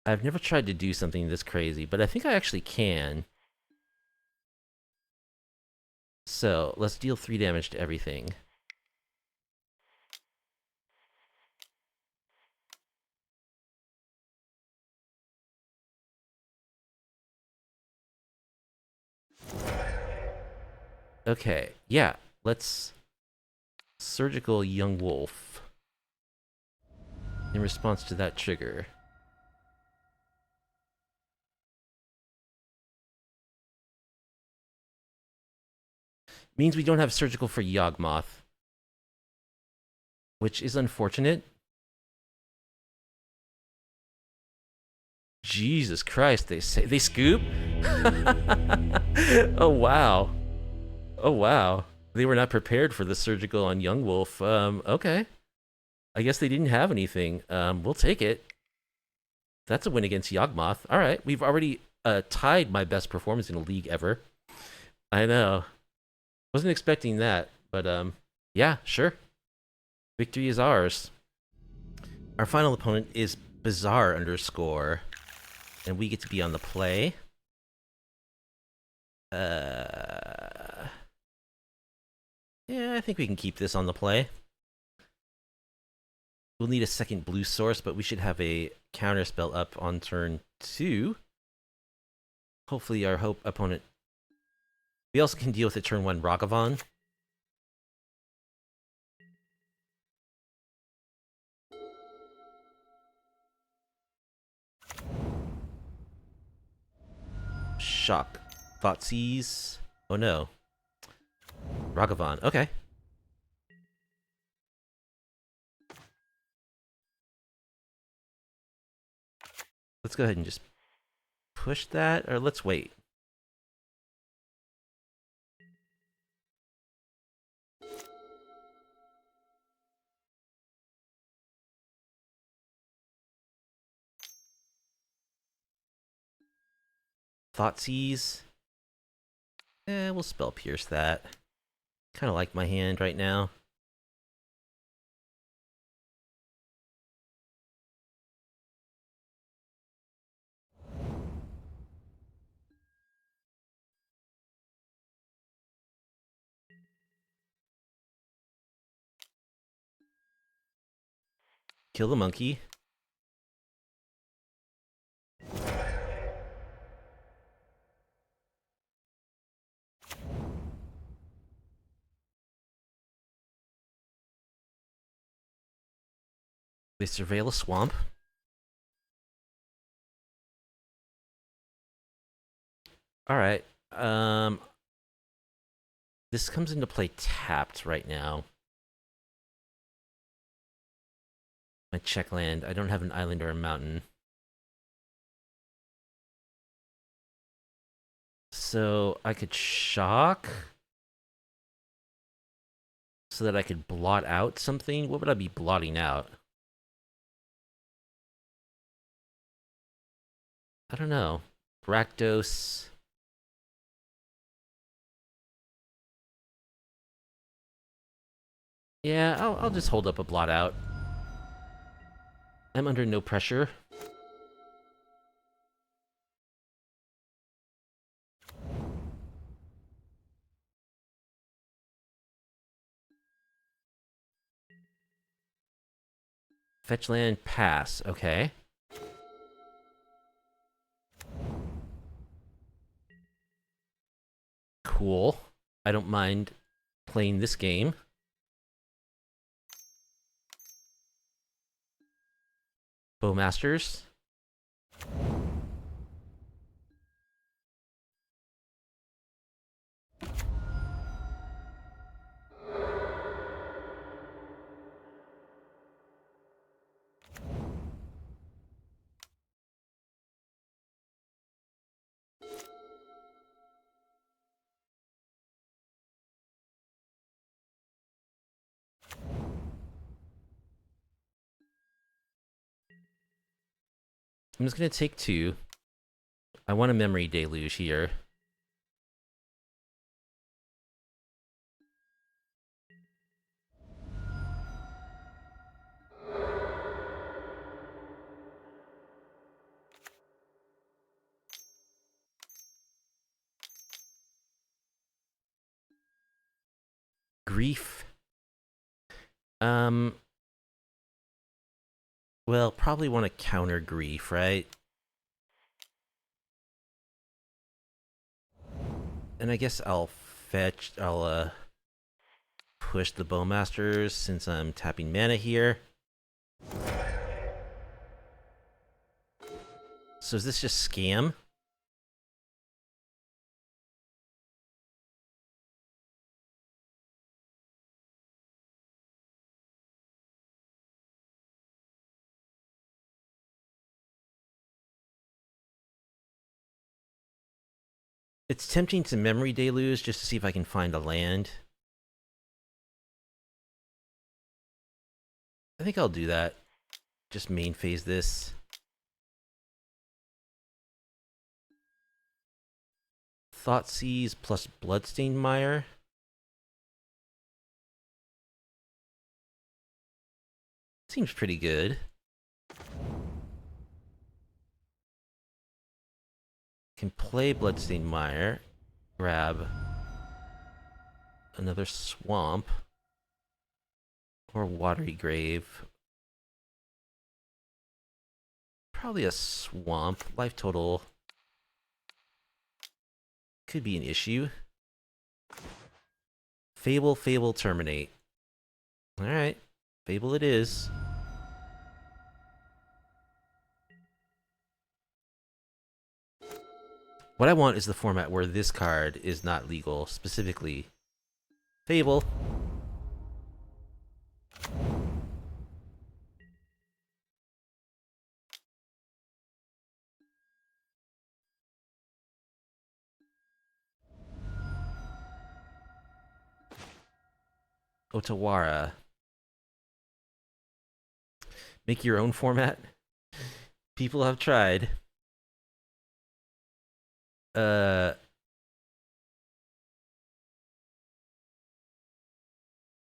I've never tried to do something this crazy, but I think I actually can. So, let's deal 3 damage to everything. Okay, yeah, let's surgical young wolf in response to that trigger. Means we don't have surgical for Yawgmoth, which is unfortunate. Jesus Christ, they scoop? Oh wow. Oh wow. They were not prepared for the surgical on Young Wolf. Okay. I guess they didn't have anything. We'll take it. That's a win against Yawgmoth. Alright, we've already tied my best performance in a league ever. I know. Wasn't expecting that, but yeah, sure. Victory is ours. Our final opponent is Bizarre _, and we get to be on the play. Yeah, I think we can keep this on the play. We'll need a second blue source, but we should have a counterspell up on turn 2. Hopefully our opponent... We also can deal with a turn 1 Ragavan. Shock. Thoughtseize. Oh no. Ragavan. Okay. Let's go ahead and just push that, or let's wait. Thoughtseize. We'll spell pierce that. Kind of like my hand right now. Kill the monkey. They surveil a swamp. Alright. This comes into play tapped right now. My check land. I don't have an island or a mountain. So I could shock so that I could blot out something. What would I be blotting out? I don't know. Rakdos. Yeah, I'll just hold up a blot out. I'm under no pressure. Fetch land, pass. Okay. Cool. I don't mind playing this game. Bowmasters. I'm just gonna take 2. I want a memory deluge here. Grief. Well, probably want to counter grief, right? And I guess I'll push the Bowmasters since I'm tapping mana here. So is this just scam? It's tempting to memory deluge just to see if I can find a land. I think I'll do that. Just main phase this. Thoughtseize plus Bloodstained Mire. Seems pretty good. Can play Bloodstained Mire. Grab another swamp. Or Watery Grave. Probably a swamp. Life total could be an issue. Fable, terminate. Alright. Fable it is. What I want is the format where this card is not legal, specifically Fable. Otawara. Make your own format. People have tried. Uh,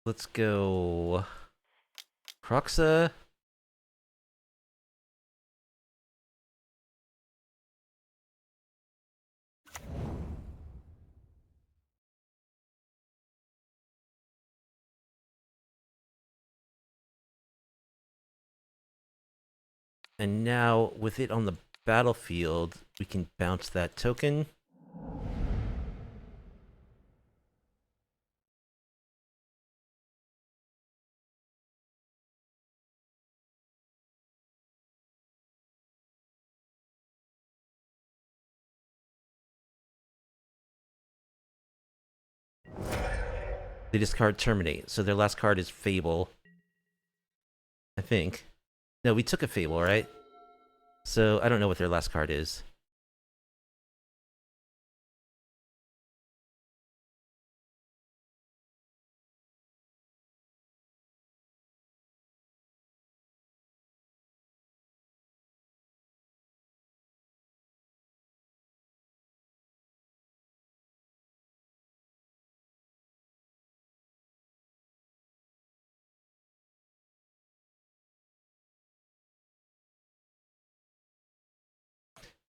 let's go Kroxa. And now, with it on the battlefield, we can bounce that token. They discard Terminate, so their last card is Fable. I think. No, we took a Fable, right? So I don't know what their last card is.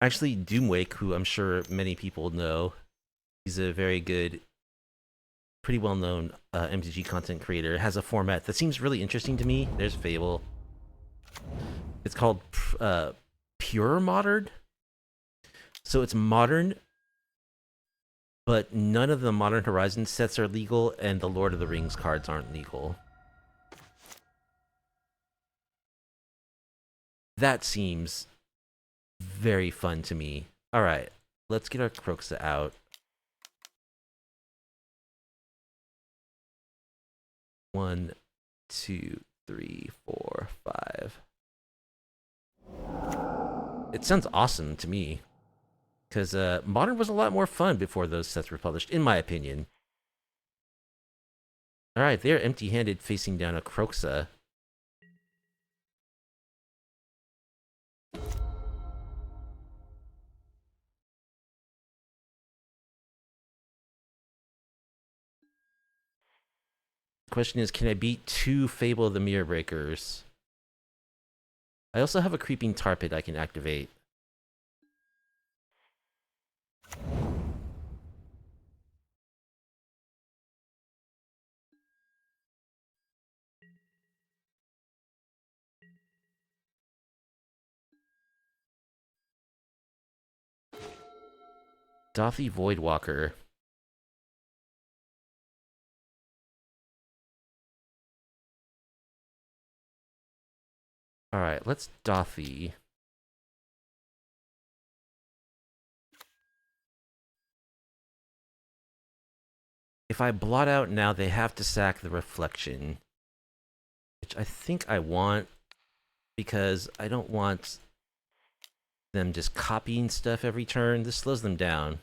Actually, Doomwake, who I'm sure many people know, he's a very good, pretty well-known MTG content creator, has a format that seems really interesting to me. There's Fable. It's called Pure Modern. So it's modern, but none of the Modern Horizons sets are legal, and the Lord of the Rings cards aren't legal. That seems very fun to me. All right, let's get our Kroxa out. 1, 2, 3, 4, 5. It sounds awesome to me. Because Modern was a lot more fun before those sets were published, in my opinion. Alright, they're empty-handed facing down a Kroxa. Question is, can I beat 2 Fable of the Mirror Breakers? I also have a Creeping Tar Pit I can activate. Dothy Voidwalker. Alright, let's Dothy. If I blot out now, they have to sack the Reflection. Which I think I want, because I don't want them just copying stuff every turn. This slows them down.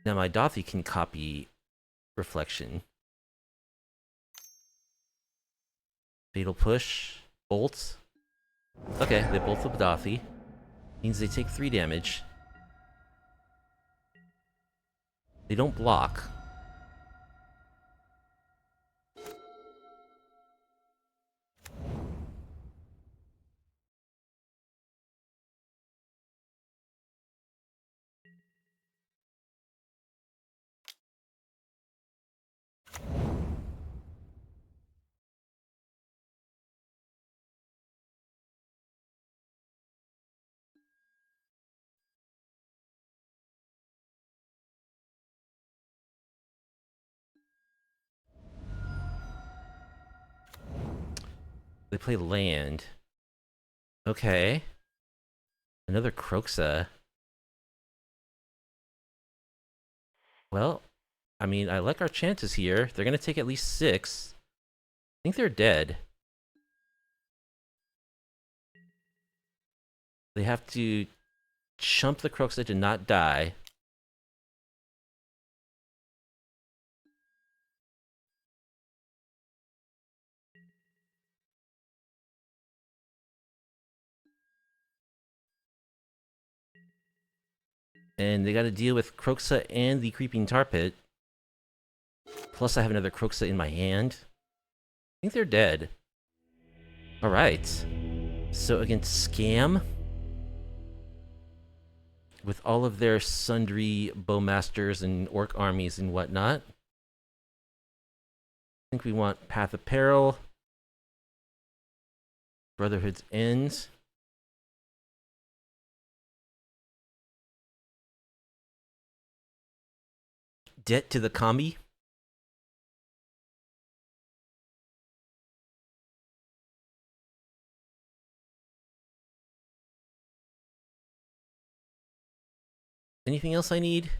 Now my Dothy can copy Reflection. Fatal Push. Bolt. Okay, they bolt with Dothy. Means they take 3 damage. They don't block. They play land. Okay. Another Kroxa. Well, I mean, I like our chances here. They're gonna take at least 6. I think they're dead. They have to chump the Kroxa to not die. And they gotta deal with Kroxa and the Creeping Tar Pit. Plus I have another Kroxa in my hand. I think they're dead. Alright. So against Scam, with all of their sundry bowmasters and orc armies and whatnot, I think we want Path of Peril, Brotherhood's End, Debt to the Kami. Anything else I need?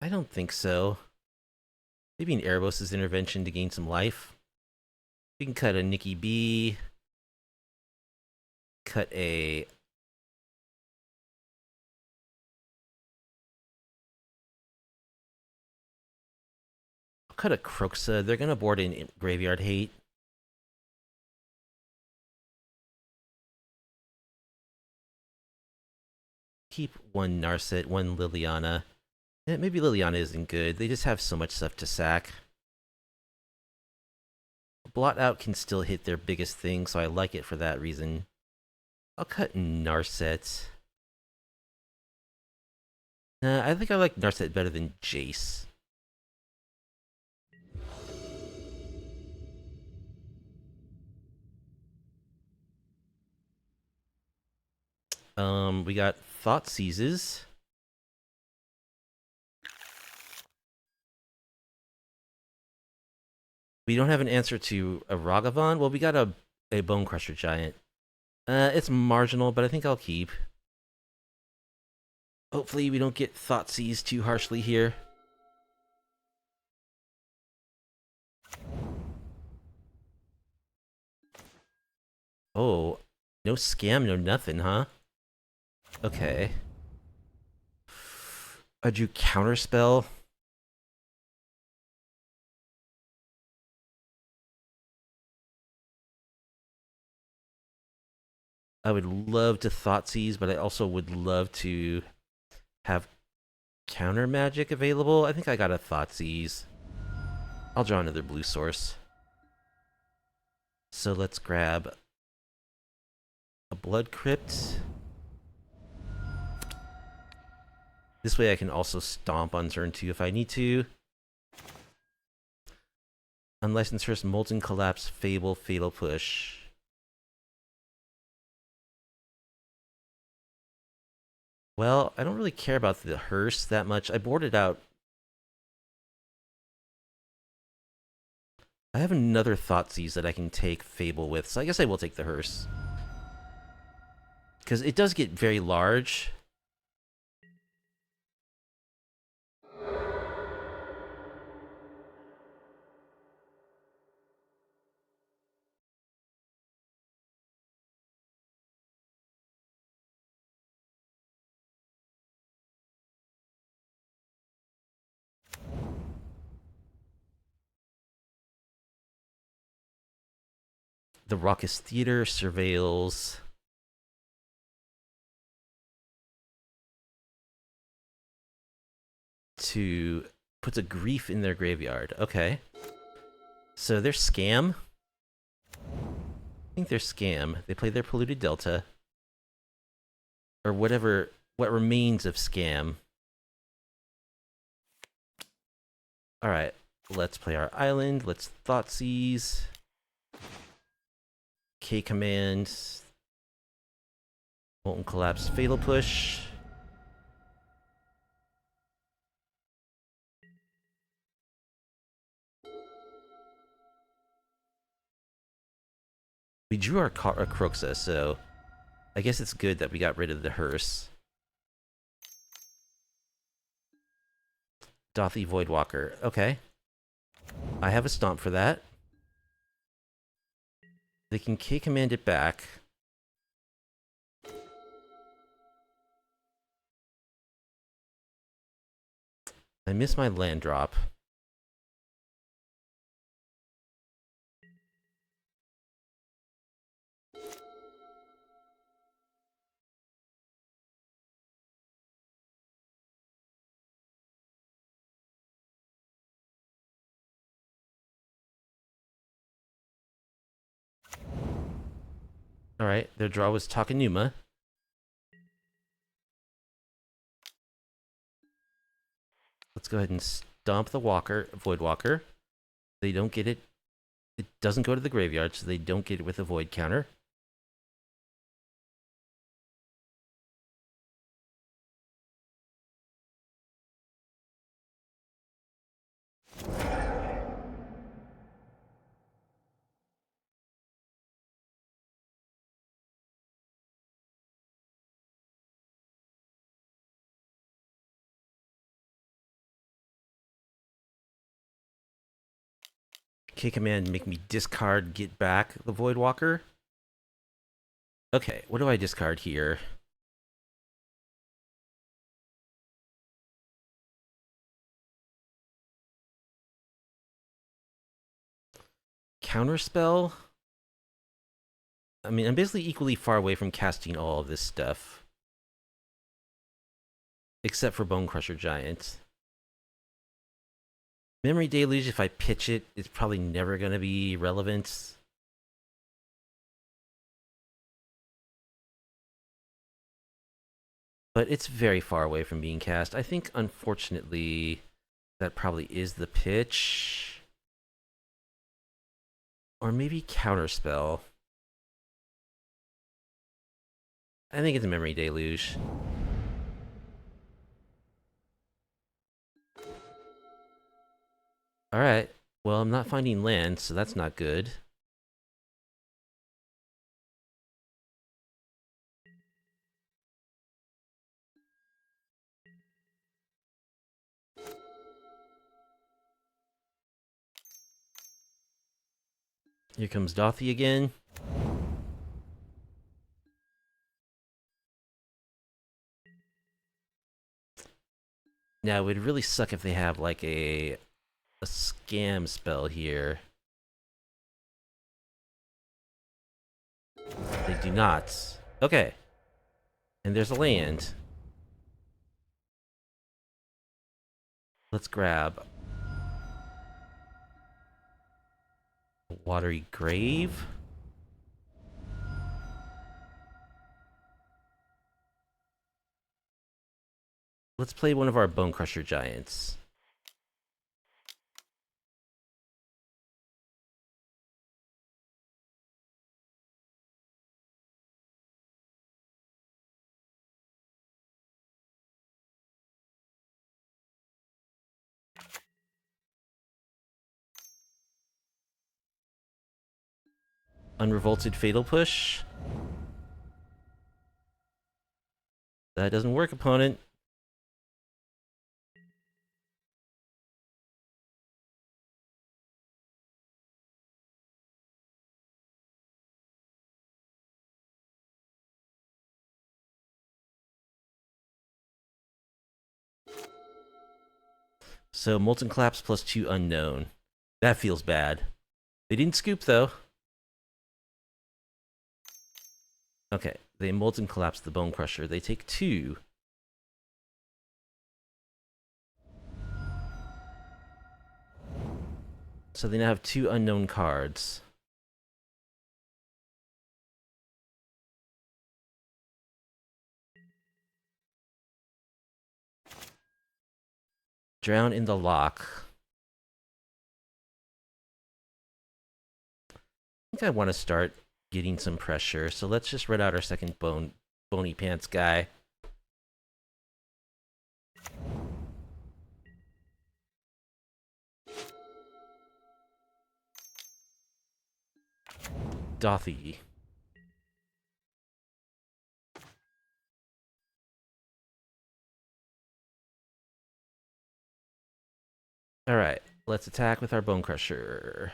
I don't think so. Maybe an Erebos' intervention to gain some life. We can cut a Nicky B. Cut a... I'll cut a Kroxa. They're gonna board in Graveyard Hate. Keep one Narset, one Liliana. Maybe Liliana isn't good. They just have so much stuff to sack. Blot Out can still hit their biggest thing, so I like it for that reason. I'll cut Narset. Nah, I think I like Narset better than Jace. We got Thoughtseizes. We don't have an answer to a Ragavan. Well, we got a Bonecrusher Giant. It's marginal, but I think I'll keep. Hopefully we don't get Thoughtseize too harshly here. Oh, no scam, no nothing, huh? Okay. I drew Counterspell. I would love to Thoughtseize, but I also would love to have counter magic available. I think I got a Thoughtseize. I'll draw another blue source. So let's grab a Blood Crypt. This way I can also stomp on turn 2 if I need to. Unlicensed First, Molten Collapse, Fable, Fatal Push. Well, I don't really care about the hearse that much. I boarded out. I have another Thoughtseize that I can take Fable with, so I guess I will take the hearse. Because it does get very large. The Raucous Theater surveils. To puts a grief in their graveyard. Okay. So they're Scam. I think they're Scam. They play their Polluted Delta. Or whatever, what remains of Scam. Alright, let's play our island. Let's Thoughtseize. K-Command. Molten Collapse, Fatal Push. We drew our Kroxa, so I guess it's good that we got rid of the hearse. Dothy Voidwalker. Okay. I have a stomp for that. They can K-command it back. I miss my land drop. Alright, their draw was Takenuma. Let's go ahead and stomp the Voidwalker. They don't get it. It doesn't go to the graveyard, so they don't get it with a Void counter. K-command, make me discard, get back the Voidwalker. Okay, what do I discard here? Counterspell? I mean, I'm basically equally far away from casting all of this stuff. Except for Bonecrusher Giant. Memory Deluge, if I pitch it, it's probably never going to be relevant. But it's very far away from being cast. I think, unfortunately, that probably is the pitch. Or maybe Counterspell. I think it's a Memory Deluge. Alright. Well, I'm not finding land, so that's not good. Here comes Dothy again. Now, it would really suck if they have, like, a scam spell here. They do not. Okay. And there's a land. Let's grab Watery Grave. Let's play one of our Bonecrusher Giants. Unrevolted Fatal Push. That doesn't work, opponent. So, Molten Collapse plus 2 unknown. That feels bad. They didn't scoop, though. Okay, they Molten Collapse the Bonecrusher. They take 2. So they now have 2 unknown cards. Drown in the Lock. I think I want to start getting some pressure, so let's just read out our second Bony Pants guy. Dothy. Alright, let's attack with our Bonecrusher.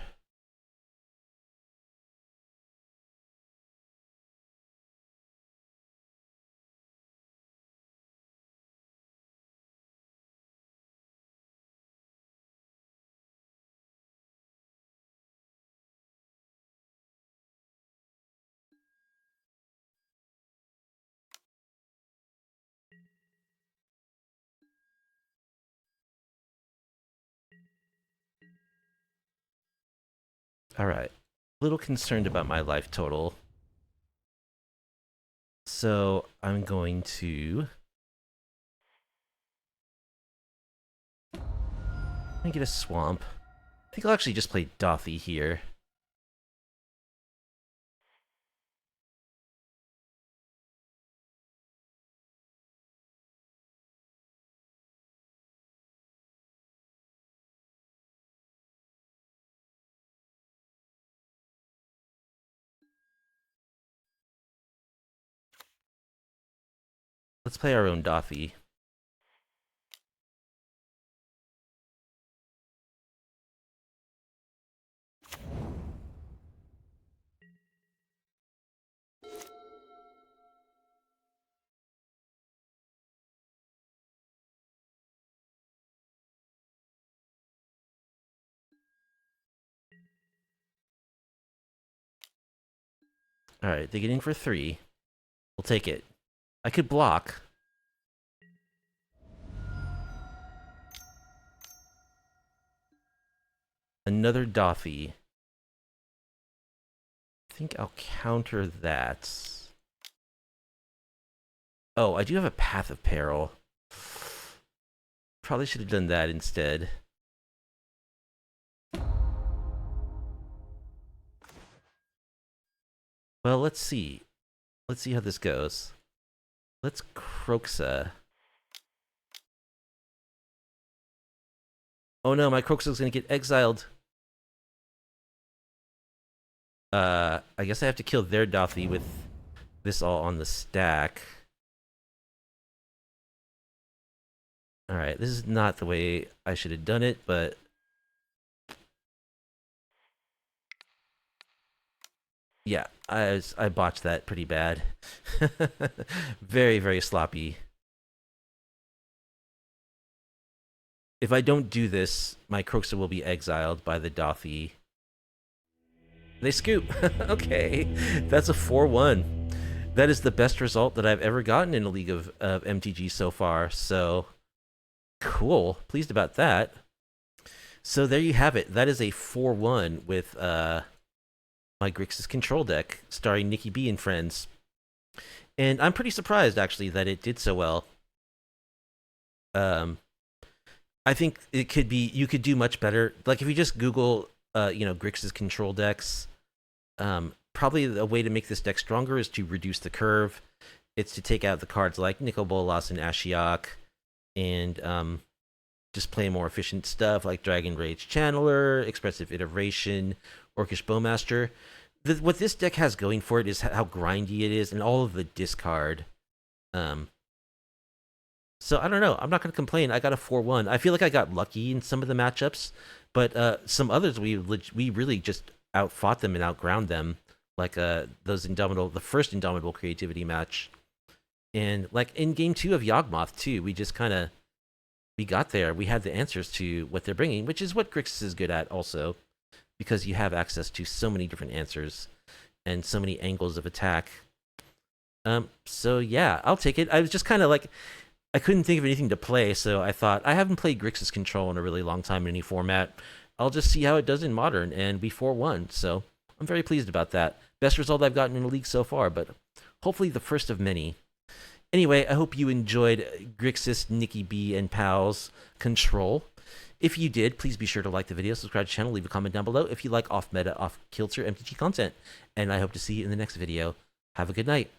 Alright, a little concerned about my life total. So I'm going to get a swamp. I think I'll actually just play Dothy here. Let's play our own Dothy. Alright, they get in for 3. We'll take it. I could block. Another Dothy. I think I'll counter that. Oh, I do have a Path of Peril. Probably should have done that instead. Well, let's see. Let's see how this goes. Let's Kroxa. Oh no, my Kroxa's gonna get exiled. I guess I have to kill their Dothy with this all on the stack. Alright, this is not the way I should have done it, but... yeah, I botched that pretty bad. Very, very sloppy. If I don't do this, my Kroxa will be exiled by the Dothy. They scoop! Okay, that's a 4-1. That is the best result that I've ever gotten in a League of MTG so far, so... cool. Pleased about that. So there you have it. That is a 4-1 with my Grixis control deck, starring Nicky B and friends. And I'm pretty surprised, actually, that it did so well. I think it could be, you could do much better. Like, if you just Google, Grixis control decks, probably the way to make this deck stronger is to reduce the curve. It's to take out the cards like Bolas and Ashiok, and just play more efficient stuff like Dragon Rage Channeler, Expressive Iteration, Orcish Bowmaster. What this deck has going for it is how grindy it is and all of the discard. So I don't know. I'm not going to complain. I got a 4-1. I feel like I got lucky in some of the matchups, but some others we really just outfought them and outground them, like the first Indomitable Creativity match. And like in game 2 of Yawgmoth too, we just we got there. We had the answers to what they're bringing, which is what Grixis is good at also, because you have access to so many different answers and so many angles of attack. So yeah, I'll take it. I was just I couldn't think of anything to play, so I thought, I haven't played Grixis Control in a really long time in any format. I'll just see how it does in Modern, and we 4-1, so I'm very pleased about that. Best result I've gotten in the league so far, but hopefully the first of many. Anyway, I hope you enjoyed Grixis, Nicky B, and Pals Control. If you did, please be sure to like the video, subscribe to the channel, leave a comment down below if you like off-meta, off-kilter MTG content. And I hope to see you in the next video. Have a good night.